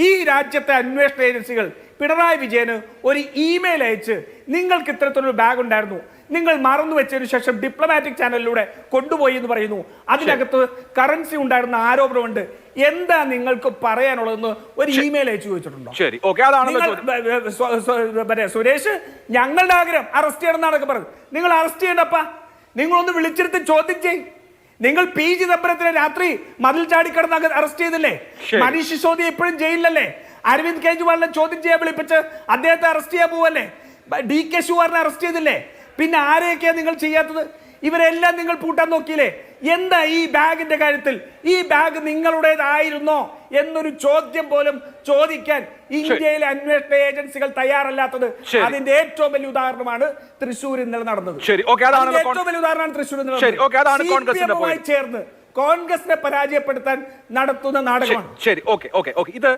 ഈ രാജ്യത്തെ അന്വേഷണ ഏജൻസികൾ പിണറായി വിജയന് ഒരു ഇമെയിൽ അയച്ച് നിങ്ങൾക്ക് ഇത്തരത്തിലൊരു ബാഗ് ഉണ്ടായിരുന്നു, നിങ്ങൾ മറന്നു വെച്ചതിന് ശേഷം ഡിപ്ലോമാറ്റിക് ചാനലിലൂടെ കൊണ്ടുപോയി എന്ന് പറയുന്നു, അതിനകത്ത് കറൻസി ഉണ്ടായിരുന്ന ആരോപണമുണ്ട്, എന്താ നിങ്ങൾക്ക് പറയാനുള്ളതെന്ന് ഒരു ഇമെയിൽ അയച്ചു ചോദിച്ചിട്ടുണ്ടോ? സുരേഷ്, ഞങ്ങളുടെ ആഗ്രഹം അറസ്റ്റ് ചെയ്യണം എന്നാണൊക്കെ പറഞ്ഞത്. നിങ്ങൾ അറസ്റ്റ് ചെയ്യണ്ടപ്പാ, നിങ്ങളൊന്ന് വിളിച്ചെടുത്ത് ചോദ്യം ചെയ്. നിങ്ങൾ പി ചിദംബരത്തിനെ രാത്രി മതിൽ ചാടിക്കടന്ന് അറസ്റ്റ് ചെയ്തില്ലേ? മനീഷ് സിസോദിയ ഇപ്പോഴും ജയിലിലല്ലേ? അരവിന്ദ് കെജ്രിവാളിനെ ചോദ്യം ചെയ്യാൻ വിളിപ്പിച്ച് അദ്ദേഹത്തെ അറസ്റ്റ് ചെയ്യാൻ പോവല്ലേ? DK ശിവകുമാറിനെ അറസ്റ്റ് ചെയ്തില്ലേ? പിന്നെ ആരെയൊക്കെയാ നിങ്ങൾ ചെയ്യാത്തത്? ഇവരെല്ലാം നിങ്ങൾ പൂട്ടാൻ നോക്കിയില്ലേ? എന്താ ഈ ബാഗിന്റെ കാര്യത്തിൽ ഈ ബാഗ് നിങ്ങളുടേതായിരുന്നോ എന്നൊരു ചോദ്യം പോലും ചോദിക്കാൻ ഇന്ത്യയിലെ അന്വേഷണ ഏജൻസികൾ തയ്യാറല്ലാത്തത് അതിന്റെ ഏറ്റവും വലിയ ഉദാഹരണമാണ് തൃശ്ശൂർ ഇന്നലെ നടന്നത്. ഏറ്റവും വലിയ ഉദാഹരണമാണ് തൃശ്ശൂർ ഇന്നലെ ചേർന്ന് കോൺഗ്രസിനെ പരാജയപ്പെടുത്താൻ നടത്തുന്ന നാടകമാണ്. ശരി, ഓക്കെ. ഇത്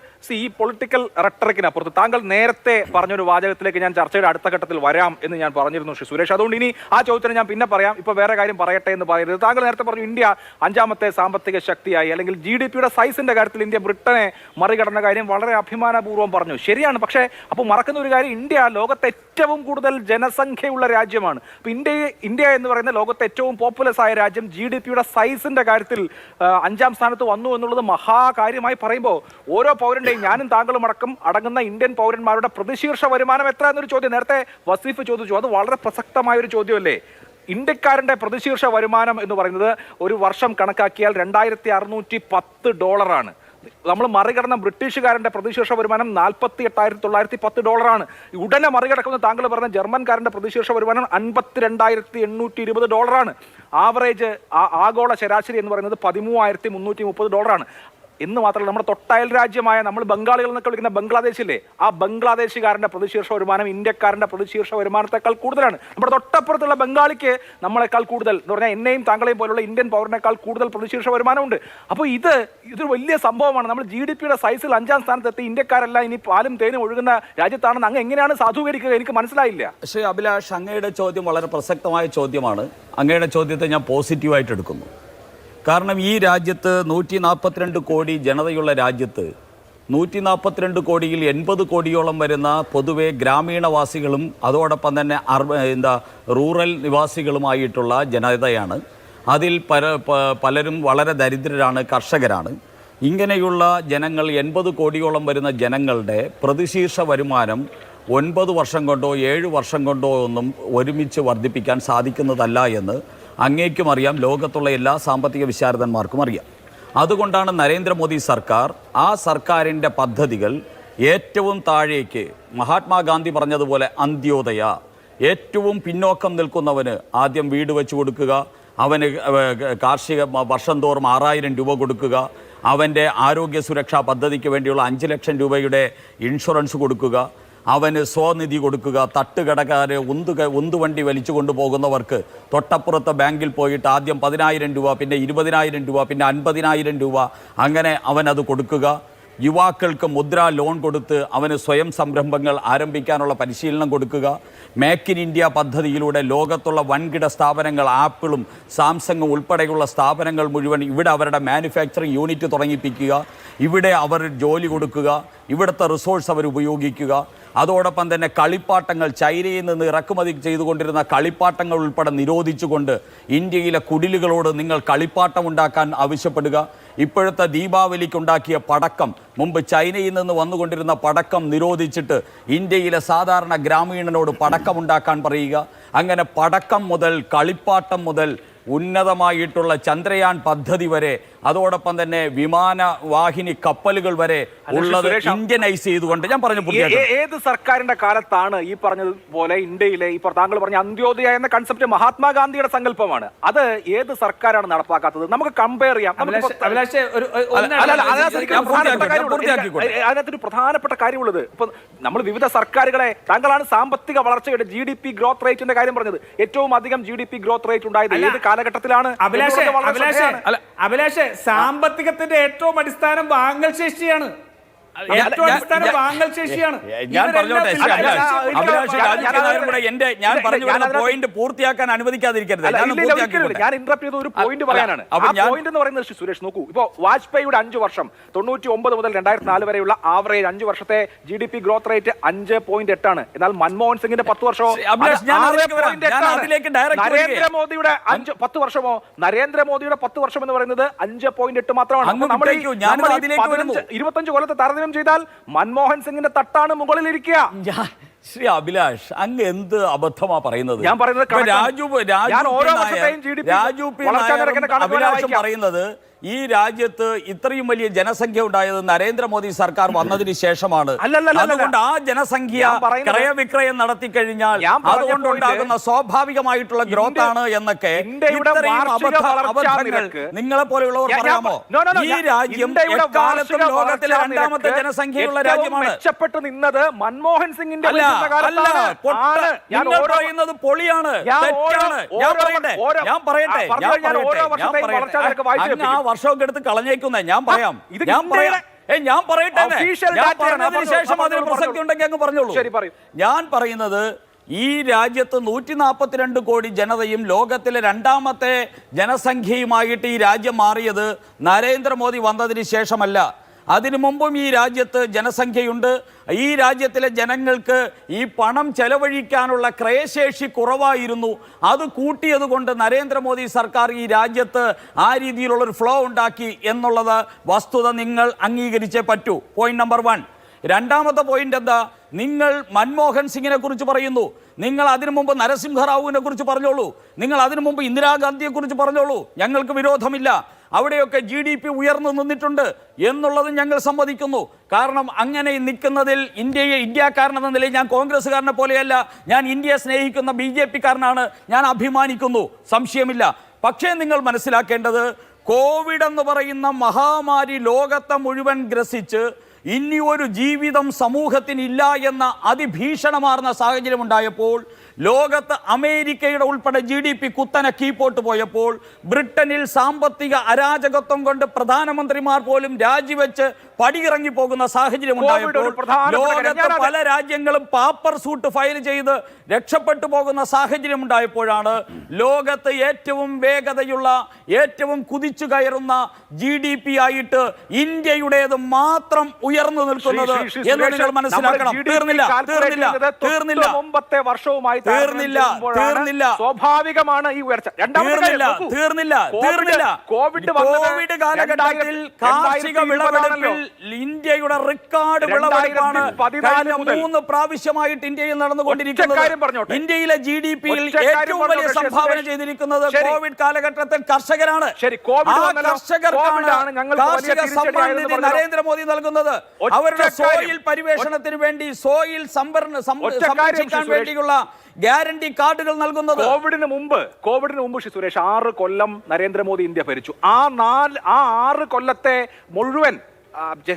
ഈ പൊളിറ്റിക്കൽ റെട്ടറിക്കിനപ്പുറത്ത് താങ്കൾ നേരത്തെ പറഞ്ഞൊരു വാചകത്തിലേക്ക് ഞാൻ ചർച്ചയുടെ അടുത്ത ഘട്ടത്തിൽ വരാം എന്ന് ഞാൻ പറഞ്ഞിരുന്നു ശ്രീ സുരേഷ്. അതുകൊണ്ട് ഇനി ആ ചോദ്യത്തിന് ഞാൻ പിന്നെ പറയാം, ഇപ്പൊ വേറെ കാര്യം പറയട്ടെ എന്ന് പറയരുത്. താങ്കൾ നേരത്തെ പറഞ്ഞു ഇന്ത്യ 5ാമത്തെ സാമ്പത്തിക ശക്തിയായി, അല്ലെങ്കിൽ GDP-യുടെ സൈസിന്റെ കാര്യത്തിൽ ഇന്ത്യ ബ്രിട്ടനെ മറികടന്ന കാര്യം വളരെ അഭിമാനപൂർവ്വം പറഞ്ഞു. ശരിയാണ്. പക്ഷേ അപ്പോൾ മറക്കുന്ന ഒരു കാര്യം, ഇന്ത്യ ലോകത്തെ ഏറ്റവും കൂടുതൽ ജനസംഖ്യയുള്ള രാജ്യമാണ്. ഇപ്പൊ ഇന്ത്യ എന്ന് പറയുന്ന ലോകത്തെ ഏറ്റവും പോപ്പുലസ് ആയ രാജ്യം GDP-യുടെ സൈസിന്റെ കാര്യത്തിൽ 5ാം സ്ഥാനത്ത് വന്നു എന്നുള്ളത് മഹാകാര്യമായി പറയുമ്പോൾ ഓരോ പൗരന്റെയും, ഞാനും താങ്കളും അടക്കം അടങ്ങുന്ന ഇന്ത്യൻ പൗരന്മാരുടെ പ്രതിശീർഷ വരുമാനം എത്ര എന്നൊരു ചോദ്യം നേരത്തെ വസീഫ് ചോദിച്ചു. അത് വളരെ പ്രസക്തമായ ഒരു ചോദ്യമല്ലേ? ഇന്ത്യക്കാരന്റെ പ്രതിശീർഷ വരുമാനം എന്ന് പറയുന്നത് ഒരു വർഷം കണക്കാക്കിയാൽ $2,610. നമ്മൾ മറികടന്ന ബ്രിട്ടീഷുകാരന്റെ പ്രതിശീർഷ വരുമാനം $48,910. ഉടനെ മറികടക്കുന്ന താങ്കൾ പറഞ്ഞ ജർമ്മൻകാരന്റെ പ്രതിശീർഷ വരുമാനം $52,820. ആവറേജ് ആഗോള ശരാശരി എന്ന് പറയുന്നത് $13,330. എന്ന് മാത്രമല്ല, നമ്മുടെ തൊട്ടയൽ രാജ്യമായ നമ്മൾ ബംഗാളികൾ എന്നൊക്കെ വിളിക്കുന്ന ബംഗ്ലാദേശില്ലേ, ആ ബംഗ്ലാദേശുകാരന്റെ പ്രതിശീർഷ വരുമാനം ഇന്ത്യക്കാരന്റെ പ്രതിശീർഷ വരുമാനത്തെക്കാൾ കൂടുതലാണ്. നമ്മുടെ തൊട്ടപ്പുറത്തുള്ള ബംഗാളിക്ക് നമ്മളെക്കാൾ കൂടുതൽ എന്ന് പറഞ്ഞാൽ എന്നെയും താങ്കളെയും പോലുള്ള ഇന്ത്യൻ പൗരനേക്കാൾ കൂടുതൽ പ്രതിശീർഷ വരുമാനമുണ്ട്. അപ്പോൾ ഇതൊരു വലിയ സംഭവമാണ്. നമ്മൾ GDP-യുടെ സൈസിൽ 5ാം സ്ഥാനത്തെത്തി ഇന്ത്യക്കാരെല്ലാം ഇനി പാലും തേനും ഒഴുകുന്ന രാജ്യത്താണെന്ന് അങ്ങ് എങ്ങനെയാണ് സാധൂകരിക്കുക? എനിക്ക് മനസ്സിലായില്ല. ശ്രീ അഭിലാഷ്, അങ്ങയുടെ ചോദ്യം വളരെ പ്രസക്തമായ ചോദ്യമാണ്. അങ്ങയുടെ ചോദ്യത്തെ ഞാൻ പോസിറ്റീവായിട്ട് എടുക്കുന്നു. കാരണം ഈ രാജ്യത്ത് 142 കോടി ജനതയുള്ള രാജ്യത്ത് 142 കോടിയിൽ 80 കോടിയോളം വരുന്ന പൊതുവെ ഗ്രാമീണവാസികളും അതോടൊപ്പം തന്നെ റൂറൽ നിവാസികളുമായിട്ടുള്ള ജനതയാണ്. അതിൽ പലരും വളരെ ദരിദ്രരാണ്, കർഷകരാണ്. ഇങ്ങനെയുള്ള ജനങ്ങൾ 80 കോടിയോളം വരുന്ന ജനങ്ങളുടെ പ്രതിശീർഷ വരുമാനം 9 വർഷം കൊണ്ടോ 7 വർഷം കൊണ്ടോ ഒന്നും ഒരുമിച്ച് വർദ്ധിപ്പിക്കാൻ സാധിക്കുന്നതല്ല എന്ന് അങ്ങേക്കും അറിയാം, ലോകത്തുള്ള എല്ലാ സാമ്പത്തിക വിശാരദന്മാർക്കും അറിയാം. അതുകൊണ്ടാണ് നരേന്ദ്രമോദി സർക്കാർ ആ സർക്കാരിൻ്റെ പദ്ധതികൾ ഏറ്റവും താഴേക്ക്, മഹാത്മാഗാന്ധി പറഞ്ഞതുപോലെ അന്ത്യോദയ, ഏറ്റവും പിന്നോക്കം നിൽക്കുന്നവന് ആദ്യം വീട് വെച്ച് കൊടുക്കുക, അവന് കാർഷിക വർഷം തോറും 6000 രൂപ കൊടുക്കുക, അവൻ്റെ ആരോഗ്യ സുരക്ഷാ പദ്ധതിക്ക് വേണ്ടിയുള്ള 5 ലക്ഷം രൂപയുടെ ഇൻഷുറൻസ് കൊടുക്കുക, അവന് സ്വനിധി കൊടുക്കുക, തട്ടുകടക്കാരെ ഉന്തുവണ്ടി വലിച്ചു കൊണ്ടുപോകുന്നവർക്ക് തൊട്ടപ്പുറത്തെ ബാങ്കിൽ പോയിട്ട് ആദ്യം 10,000 രൂപ, പിന്നെ 20,000 രൂപ, പിന്നെ 50,000 രൂപ, അങ്ങനെ അവനത് കൊടുക്കുക. യുവാക്കൾക്ക് മുദ്രാ ലോൺ കൊടുത്ത് അവന് സ്വയം സംരംഭങ്ങൾ ആരംഭിക്കാനുള്ള പരിശീലനം കൊടുക്കുക. മേക്ക് ഇൻ ഇന്ത്യ പദ്ധതിയിലൂടെ ലോകത്തുള്ള വൻകിട സ്ഥാപനങ്ങൾ, ആപ്പിളും സാംസങ്ങും ഉൾപ്പെടെയുള്ള സ്ഥാപനങ്ങൾ മുഴുവൻ ഇവിടെ അവരുടെ മാനുഫാക്ചറിങ് യൂണിറ്റ് തുടങ്ങിപ്പിക്കുക, ഇവിടെ അവർ ജോലി കൊടുക്കുക, ഇവിടുത്തെ റിസോഴ്സ് അവർ ഉപയോഗിക്കുക. അതോടൊപ്പം തന്നെ കളിപ്പാട്ടങ്ങൾ, ചൈനയിൽ നിന്ന് ഇറക്കുമതി ചെയ്തുകൊണ്ടിരുന്ന കളിപ്പാട്ടങ്ങൾ ഉൾപ്പെടെ നിരോധിച്ചുകൊണ്ട് ഇന്ത്യയിലെ കുടിലുകളോട് നിങ്ങൾ കളിപ്പാട്ടം ഉണ്ടാക്കാൻ ആവശ്യപ്പെടുക. ഇപ്പോഴത്തെ ദീപാവലിക്കുണ്ടാക്കിയ പടക്കം, മുമ്പ് ചൈനയിൽ നിന്ന് വന്നുകൊണ്ടിരുന്ന പടക്കം നിരോധിച്ചിട്ട് ഇന്ത്യയിലെ സാധാരണ ഗ്രാമീണനോട് പടക്കമുണ്ടാക്കാൻ പറയുക. അങ്ങനെ പടക്കം മുതൽ കളിപ്പാട്ടം മുതൽ ഉന്നതമായിട്ടുള്ള ചന്ദ്രയാൻ പദ്ധതി വരെ അതോടൊപ്പം തന്നെ വിമാനവാഹിനി കപ്പലുകൾ വരെ ഉള്ളത് ഇന്ത്യനൈസ് ചെയ്തുകൊണ്ട് ഞാൻ പറഞ്ഞു. ഏത് സർക്കാരിന്റെ കാലത്താണ് ഈ പറഞ്ഞതുപോലെ ഇന്ത്യയിലെ ഇപ്പോൾ താങ്കൾ പറഞ്ഞ അന്ത്യോദയ എന്ന കൺസെപ്റ്റ് മഹാത്മാഗാന്ധിയുടെ സങ്കല്പമാണ്? അത് ഏത് സർക്കാരാണ് നടപ്പാക്കാത്തത്? നമുക്ക് കമ്പയർ ചെയ്യാം. അതിനകത്തൊരു പ്രധാനപ്പെട്ട കാര്യമുള്ളത്, ഇപ്പൊ നമ്മൾ വിവിധ സർക്കാരുകളെ, താങ്കളാണ് സാമ്പത്തിക വളർച്ചയുടെ GDP ഗ്രോത്ത് റേറ്റിന്റെ കാര്യം പറഞ്ഞത്. ഏറ്റവും അധികം GDP ഗ്രോത്ത് റേറ്റ് ഉണ്ടായത് ഏത് കാലഘട്ടത്തിലാണ്? അഭിലാഷ്, സാമ്പത്തികത്തിന്റെ ഏറ്റവും അടിസ്ഥാനം വാങ്ങൽ ശേഷിയാണ്. വാങ്ങൽ ശേഷിയാണ്. ഞാൻ പറഞ്ഞോട്ടെ, ഞാൻ പറഞ്ഞു വരുന്ന പോയിന്റ് പൂർത്തിയാക്കാൻ അനുവദിക്കാതിരിക്കരുത്. ഞാൻ ഇന്ററപ്റ്റ് ചെയ്ത ഒരു പോയിന്റ് പറയാനാണ്. പോയിന്റ് എന്ന് പറയുന്നത് സുരേഷ് നോക്കൂ, ഇപ്പോ വാജ്പേയിയുടെ 5 വർഷം 99 മുതൽ 2004 വരെയുള്ള ആവറേജ് 5 വർഷത്തെ GDP ഗ്രോത്ത് റേറ്റ് 5.8 ആണ്. എന്നാൽ മൻമോഹൻ സിംഗിന്റെ 10 വർഷമോ നരേന്ദ്രമോദിയുടെ 10 വർഷമോ നരേന്ദ്രമോദിയുടെ 10 വർഷം എന്ന് പറയുന്നത് 5.8 മാത്രമാണ്. 25 കൊല്ലത്തെ താരതമ്യം ചെയ്താൽ മൻമോഹൻ സിംഗിന്റെ തട്ടാണ് മുകളിലിരിക്കുക. ശ്രീ അഭിലാഷ്, അങ്ങ് എന്ത് അബദ്ധമാ പറയുന്നത്? ഞാൻ പറയുന്നത് അഭിലാഷം പറയുന്നത് ഈ രാജ്യത്ത് ഇത്രയും വലിയ ജനസംഖ്യ ഉണ്ടായത് നരേന്ദ്രമോദി സർക്കാർ വന്നതിന് ശേഷമാണ്. അതുകൊണ്ട് ആ ജനസംഖ്യ ക്രയവിക്രയം നടത്തി കഴിഞ്ഞാൽ അതുകൊണ്ടുണ്ടാകുന്ന സ്വാഭാവികമായിട്ടുള്ള ഗ്രോത്ത് ആണ് എന്നൊക്കെ ഇത്രയും അബദ്ധങ്ങൾ നിങ്ങളെ പോലെയുള്ളവർ പറയാമോ? ഈ രാജ്യം എക്കാലത്തും ലോകത്തിലെ 2ാമത്തെ ജനസംഖ്യയുള്ള രാജ്യമാണ്. മെച്ചപ്പെട്ടു നിന്നത് മൻമോഹൻ സിംഗിന്റെ നിങ്ങൾ പറയുന്നത് പൊളിയാണ്, തെറ്റാണ്. ഞാൻ പറയട്ടെ ആ വർഷമൊക്കെ എടുത്ത് കളഞ്ഞേക്കുന്നേ. ഞാൻ പറയട്ടെ ശേഷം അതിന് പ്രസക്തി ഉണ്ടെങ്കിൽ അങ്ങ് പറഞ്ഞോളൂ. ഞാൻ പറയുന്നത് ഈ രാജ്യത്ത് 142 കോടി ജനതയും ലോകത്തിലെ 2ാമത്തെ ജനസംഖ്യയുമായിട്ട് ഈ രാജ്യം മാറിയത് നരേന്ദ്രമോദി വന്നതിന് ശേഷമല്ല. അതിനു മുമ്പും ഈ രാജ്യത്ത് ജനസംഖ്യയുണ്ട്. ഈ രാജ്യത്തിലെ ജനങ്ങൾക്ക് ഈ പണം ചെലവഴിക്കാനുള്ള ക്രയശേഷി കുറവായിരുന്നു. അത് കൂട്ടിയത് കൊണ്ട് നരേന്ദ്രമോദി സർക്കാർ ഈ രാജ്യത്ത് ആ രീതിയിലുള്ളൊരു ഫ്ലോ ഉണ്ടാക്കി എന്നുള്ളത് വസ്തുത നിങ്ങൾ അംഗീകരിച്ചേ പറ്റൂ. Point number 1. 2ാമത്തെ പോയിന്റ് എന്താ? നിങ്ങൾ മൻമോഹൻ സിംഗിനെ കുറിച്ച് പറയുന്നു. നിങ്ങൾ അതിനു മുമ്പ് നരസിംഹറാവുവിനെ കുറിച്ച് പറഞ്ഞോളൂ. നിങ്ങൾ അതിനു മുമ്പ് ഇന്ദിരാഗാന്ധിയെ കുറിച്ച് പറഞ്ഞോളൂ. ഞങ്ങൾക്ക് വിരോധമില്ല. അവിടെയൊക്കെ GDP ഉയർന്നു നിന്നിട്ടുണ്ട് എന്നുള്ളത് ഞങ്ങൾ സമ്മതിക്കുന്നു. കാരണം അങ്ങനെ നിൽക്കുന്നതിൽ ഇന്ത്യക്കാരനെന്ന നിലയിൽ ഞാൻ കോൺഗ്രസ്സുകാരനെ പോലെയല്ല. ഞാൻ ഇന്ത്യയെ സ്നേഹിക്കുന്ന BJP-കാരനാണ്. ഞാൻ അഭിമാനിക്കുന്നു, സംശയമില്ല. പക്ഷേ നിങ്ങൾ മനസ്സിലാക്കേണ്ടത്, കോവിഡ് എന്ന് പറയുന്ന മഹാമാരി ലോകത്തെ മുഴുവൻ ഗ്രസിച്ച് ഇനി ഒരു ജീവിതം സമൂഹത്തിനില്ല എന്ന അതിഭീഷണമാർന്ന സാഹചര്യം ഉണ്ടായപ്പോൾ, ലോകത്ത് അമേരിക്കയുടെ ഉൾപ്പെടെ GDP കുത്തനെ കീപ്പോട്ട് പോയപ്പോൾ, ബ്രിട്ടനിൽ സാമ്പത്തിക അരാജകത്വം കൊണ്ട് പ്രധാനമന്ത്രിമാർ പോലും രാജിവെച്ച് പടിയിറങ്ങി പോകുന്ന സാഹചര്യം ഉണ്ടായപ്പോൾ, ലോകത്തെ പല രാജ്യങ്ങളും പാപ്പർ സൂട്ട് ഫയൽ ചെയ്ത് രക്ഷപ്പെട്ടു പോകുന്ന സാഹചര്യം ഉണ്ടായപ്പോഴാണ് ലോകത്ത് ഏറ്റവും വേഗതയുള്ള, ഏറ്റവും കുതിച്ചു കയറുന്ന GDP ആയിട്ട് ഇന്ത്യയുടേത് മാത്രം ഉയർന്നു നിൽക്കുന്നത് എന്ന് നിങ്ങൾ മനസ്സിലാക്കണം. തീർന്നില്ല. സ്വാഭാവികമാണ് ഈ ഉയർച്ച. തീർന്നില്ല. കോവിഡ് കാലഘട്ടത്തിൽ കാർഷിക വിളവെടുപ്പിൽ ഇന്ത്യയുടെ റെക്കോർഡ് വിളവെടുപ്പാണ് കഴിഞ്ഞ 3 പ്രാവശ്യമായിട്ട് ഇന്ത്യയിൽ നടന്നുകൊണ്ടിരിക്കുന്നത്. ഇന്ത്യയിലെ GDP-യിൽ ഏറ്റവും വലിയ സംഭാവന ചെയ്തിരിക്കുന്നത് കോവിഡ് കാലഘട്ടത്തിൽ കർഷകരാണ്. കർഷകർക്കാണ് കാർഷിക സമ്മാൻ നിധി നരേന്ദ്രമോദി നൽകുന്നത്. അവരുടെ സോയിൽ പരിവേഷണത്തിന് വേണ്ടി, സോയിൽ സംരക്ഷിക്കാൻ വേണ്ടിയുള്ള ഗ്യാരണ്ടി കാർഡുകൾ നൽകുന്നത്. കോവിഡിന് മുമ്പ് സുരേഷ് 6 കൊല്ലം നരേന്ദ്രമോദി ഇന്ത്യ ഭരിച്ചു. ആ 6 കൊല്ലത്തെ മുഴുവൻ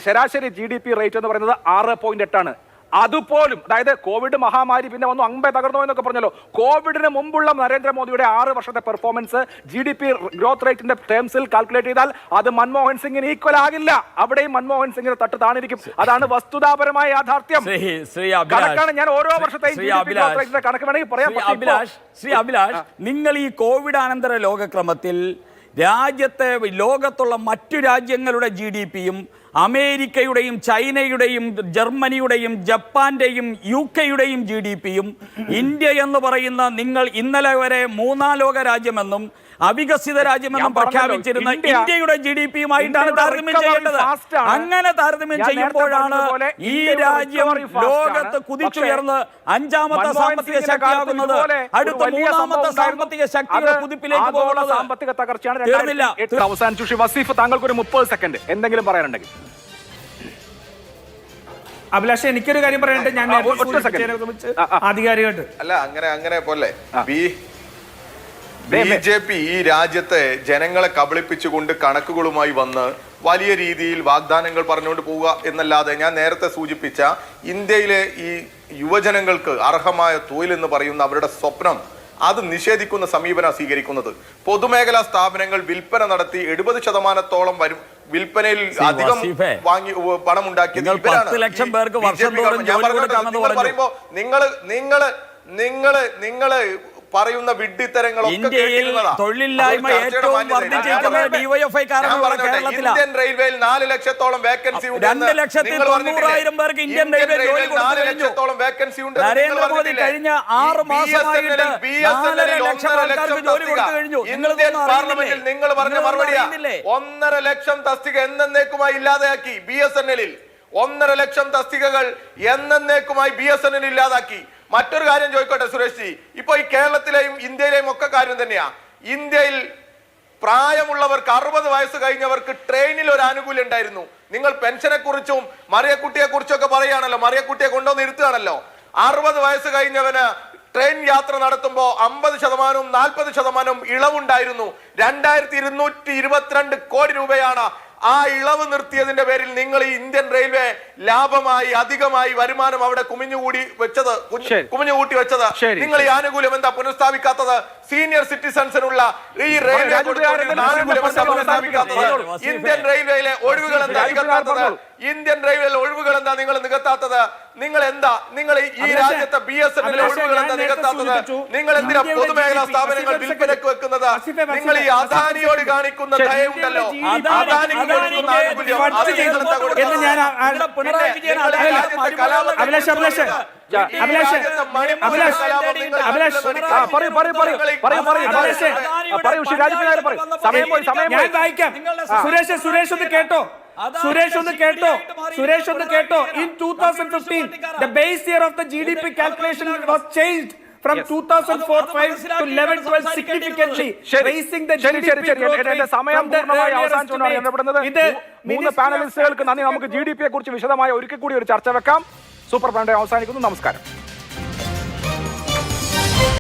ശരാശരി GDP റേറ്റ് എന്ന് പറയുന്നത് 6.8 ആണ്. അതുപോലും, അതായത് കോവിഡ് മഹാമാരി പിന്നെ വന്നു അമ്പെ തകർന്നോ എന്നൊക്കെ പറഞ്ഞല്ലോ, കോവിഡിന് മുമ്പുള്ള നരേന്ദ്രമോദിയുടെ 6 വർഷത്തെ പെർഫോമൻസ് GDP ഗ്രോത്ത് റേറ്റിന്റെ ടേംസിൽ കാൽക്കുലേറ്റ് ചെയ്താൽ അത് മൻമോഹൻ സിംഗിന് ഈക്വൽ ആകില്ല. അവിടെയും മൻമോഹൻ സിംഗിന് തട്ട് താണിരിക്കും. അതാണ് വസ്തുതാപരമായ യാഥാർത്ഥ്യം. കണക്കാണ്. ഞാൻ ഓരോ വർഷത്തെയും കണക്ക് വേണമെങ്കിൽ പറയാം. ശ്രീ അഭിലാഷ്, നിങ്ങൾ ഈ കോവിഡ് അനന്തര ലോകക്രമത്തിൽ ലോകത്തുള്ള മറ്റു രാജ്യങ്ങളുടെ GDP-യും അമേരിക്കയുടെയും ചൈനയുടെയും ജർമ്മനിയുടെയും ജപ്പാന്റെയും UK-യുടെയും GDP-യും ഇന്ത്യ എന്ന് പറയുന്ന നിങ്ങൾ ഇന്നലെ വരെ മൂന്നാം ലോക രാജ്യമെന്നും അവികസിത രാജ്യമെന്നും പ്രഖ്യാപിച്ചിരുന്ന ഇന്ത്യയുടെ GDP-യുമായിട്ടാണ് താരതമ്യം ചെയ്യേണ്ടത്. അങ്ങനെ താരതമ്യം ചെയ്യുമ്പോഴാണ് ഈ രാജ്യം ലോകത്ത് കുതിച്ചുയർന്ന് 5ാമത്തെ സാമ്പത്തിക ശക്തിയാകുന്നത്, അടുത്ത 3ാമത്തെ സാമ്പത്തിക ശക്തിയുടെ കുതിപ്പിലേക്ക് പോകുന്നത്. സാമ്പത്തിക തകർച്ചയാണ്. അവസാനിച്ചു. ശ്രീ വസീഫ്, താങ്കൾക്ക് ഒരു 30 സെക്കൻഡ് എന്തെങ്കിലും പറയാനുണ്ടെങ്കിൽ. അഭിലാഷ്, എനിക്കൊരു കാര്യം പറയാനുണ്ട്. ഞാൻ ആധികാരികമായിട്ട് അല്ല, അങ്ങനെ പോലെ BJP ഈ രാജ്യത്തെ ജനങ്ങളെ കബളിപ്പിച്ചുകൊണ്ട് കണക്കുകളുമായി വന്ന് വലിയ രീതിയിൽ വാഗ്ദാനങ്ങൾ പറഞ്ഞുകൊണ്ട് പോവുക എന്നല്ലാതെ, ഞാൻ നേരത്തെ സൂചിപ്പിച്ച ഇന്ത്യയിലെ ഈ യുവജനങ്ങൾക്ക് അർഹമായ തൊഴിൽ എന്ന് പറയുന്ന അവരുടെ സ്വപ്നം, അത് നിഷേധിക്കുന്ന സമീപനം സ്വീകരിക്കുന്നത്. പൊതുമേഖലാ സ്ഥാപനങ്ങൾ വിൽപ്പന നടത്തി 70% വരും വിൽപ്പനയിൽ അധികം വാങ്ങി പണം ഉണ്ടാക്കിയത് ഇവരാണ്. പറയുമ്പോ നിങ്ങള് പറയുന്ന വിഡ്ഢിത്തരങ്ങളൊക്കെ തൊഴിലില്ലായ്മ ഏറ്റവും വർദ്ധിച്ചിരിക്കുന്നത് DYFI കാരണമാണ്. ഇന്ത്യൻ റെയിൽവേയിൽ 4 ലക്ഷത്തോളം വേക്കൻസി ഉണ്ട്. 2,90,000 പേർക്ക് ഇന്ത്യൻ റെയിൽവേ ജോലി കൊടുത്തു. 4 ലക്ഷത്തോളം വേക്കൻസി ഉണ്ട്. നരേന്ദ്രമോദി കഴിഞ്ഞ 6 മാസമായിട്ട് 4.5 ലക്ഷം ആൾക്കാർക്ക് ജോലി കൊടുത്തു കഴിഞ്ഞു. ഇന്ത്യൻ പാർലമെന്റിൽ നിങ്ങൾ പറഞ്ഞ മറുപടിയാ. 1.5 ലക്ഷം തസ്തിക എന്നേക്കുമായി ഇല്ലാതെയാക്കി BSNL-ൽ. 1.5 ലക്ഷം തസ്തികകൾ എന്നേക്കുമായി BSNL ഇല്ലാതാക്കി. മറ്റൊരു കാര്യം ചോദിക്കട്ടെ സുരേഷ് ജി, ഇപ്പൊ ഈ കേരളത്തിലെയും ഇന്ത്യയിലെയും ഒക്കെ കാര്യം തന്നെയാ. ഇന്ത്യയിൽ പ്രായമുള്ളവർക്ക് 60 വയസ്സ് കഴിഞ്ഞവർക്ക് ട്രെയിനിൽ ഒരു ആനുകൂല്യം ഉണ്ടായിരുന്നു. നിങ്ങൾ പെൻഷനെ കുറിച്ചും മറിയക്കുട്ടിയെ കുറിച്ചൊക്കെ പറയുകയാണല്ലോ, മറിയക്കുട്ടിയെ കൊണ്ടുവന്ന് ഇരുത്തുകയാണല്ലോ. 60 വയസ്സ് കഴിഞ്ഞവന് ട്രെയിൻ യാത്ര നടത്തുമ്പോൾ 50%, 40% ഇളവുണ്ടായിരുന്നു. 2222 കോടി രൂപയാണ് ആ ഇളവ് നിർത്തിയതിന്റെ പേരിൽ നിങ്ങൾ ഈ ഇന്ത്യൻ റെയിൽവേ ലാഭമായി അധികമായി വരുമാനം അവിടെ കുമിഞ്ഞുകൂട്ടി വെച്ചത്. നിങ്ങൾ ഈ ആനുകൂല്യം എന്താ പുനഃസ്ഥാപിക്കാത്തത്? സീനിയർ സിറ്റിസൺസിനുള്ള ഈ റെയിൽവേ പുനഃസ്ഥാപിക്കാത്തത്? ഇന്ത്യൻ റെയിൽവേയിലെ ഒഴിവുകൾ എന്താ നികത്താത്തത്? ഇന്ത്യൻ റെയിൽവേയിലെ ഒഴിവുകൾ എന്താ നിങ്ങൾ നികത്താത്തത്? നിങ്ങൾ ഈ രാജ്യത്തെ BSNL ഒഴിവുകൾ എന്താ നികത്താത്തത്? നിങ്ങൾ എന്തിനാ പൊതുമേഖലാ സ്ഥാപനങ്ങൾ വിൽപ്പനക്ക് വെക്കുന്നത്? നിങ്ങൾ ഈ അദാനിയോട് കാണിക്കുന്ന ദയവുണ്ടല്ലോ, സുരേഷ് ഒന്ന് കേട്ടോ. In 2015, the base year of the GDP calculation was changed from 2004-5 to 11-12 significantly, raising the GDP growth rate from the earlier estimate. 3 പാനലിസ്റ്റുകൾക്ക് നന്ദി. നമുക്ക് GDP യെ കുറിച്ച് വിശദമായ ഒരിക്കൽ കൂടി ഒരു ചർച്ച വെക്കാം. സൂപ്പർ പ്രൈം ടൈം അവസാനിക്കുന്നു. നമസ്കാരം.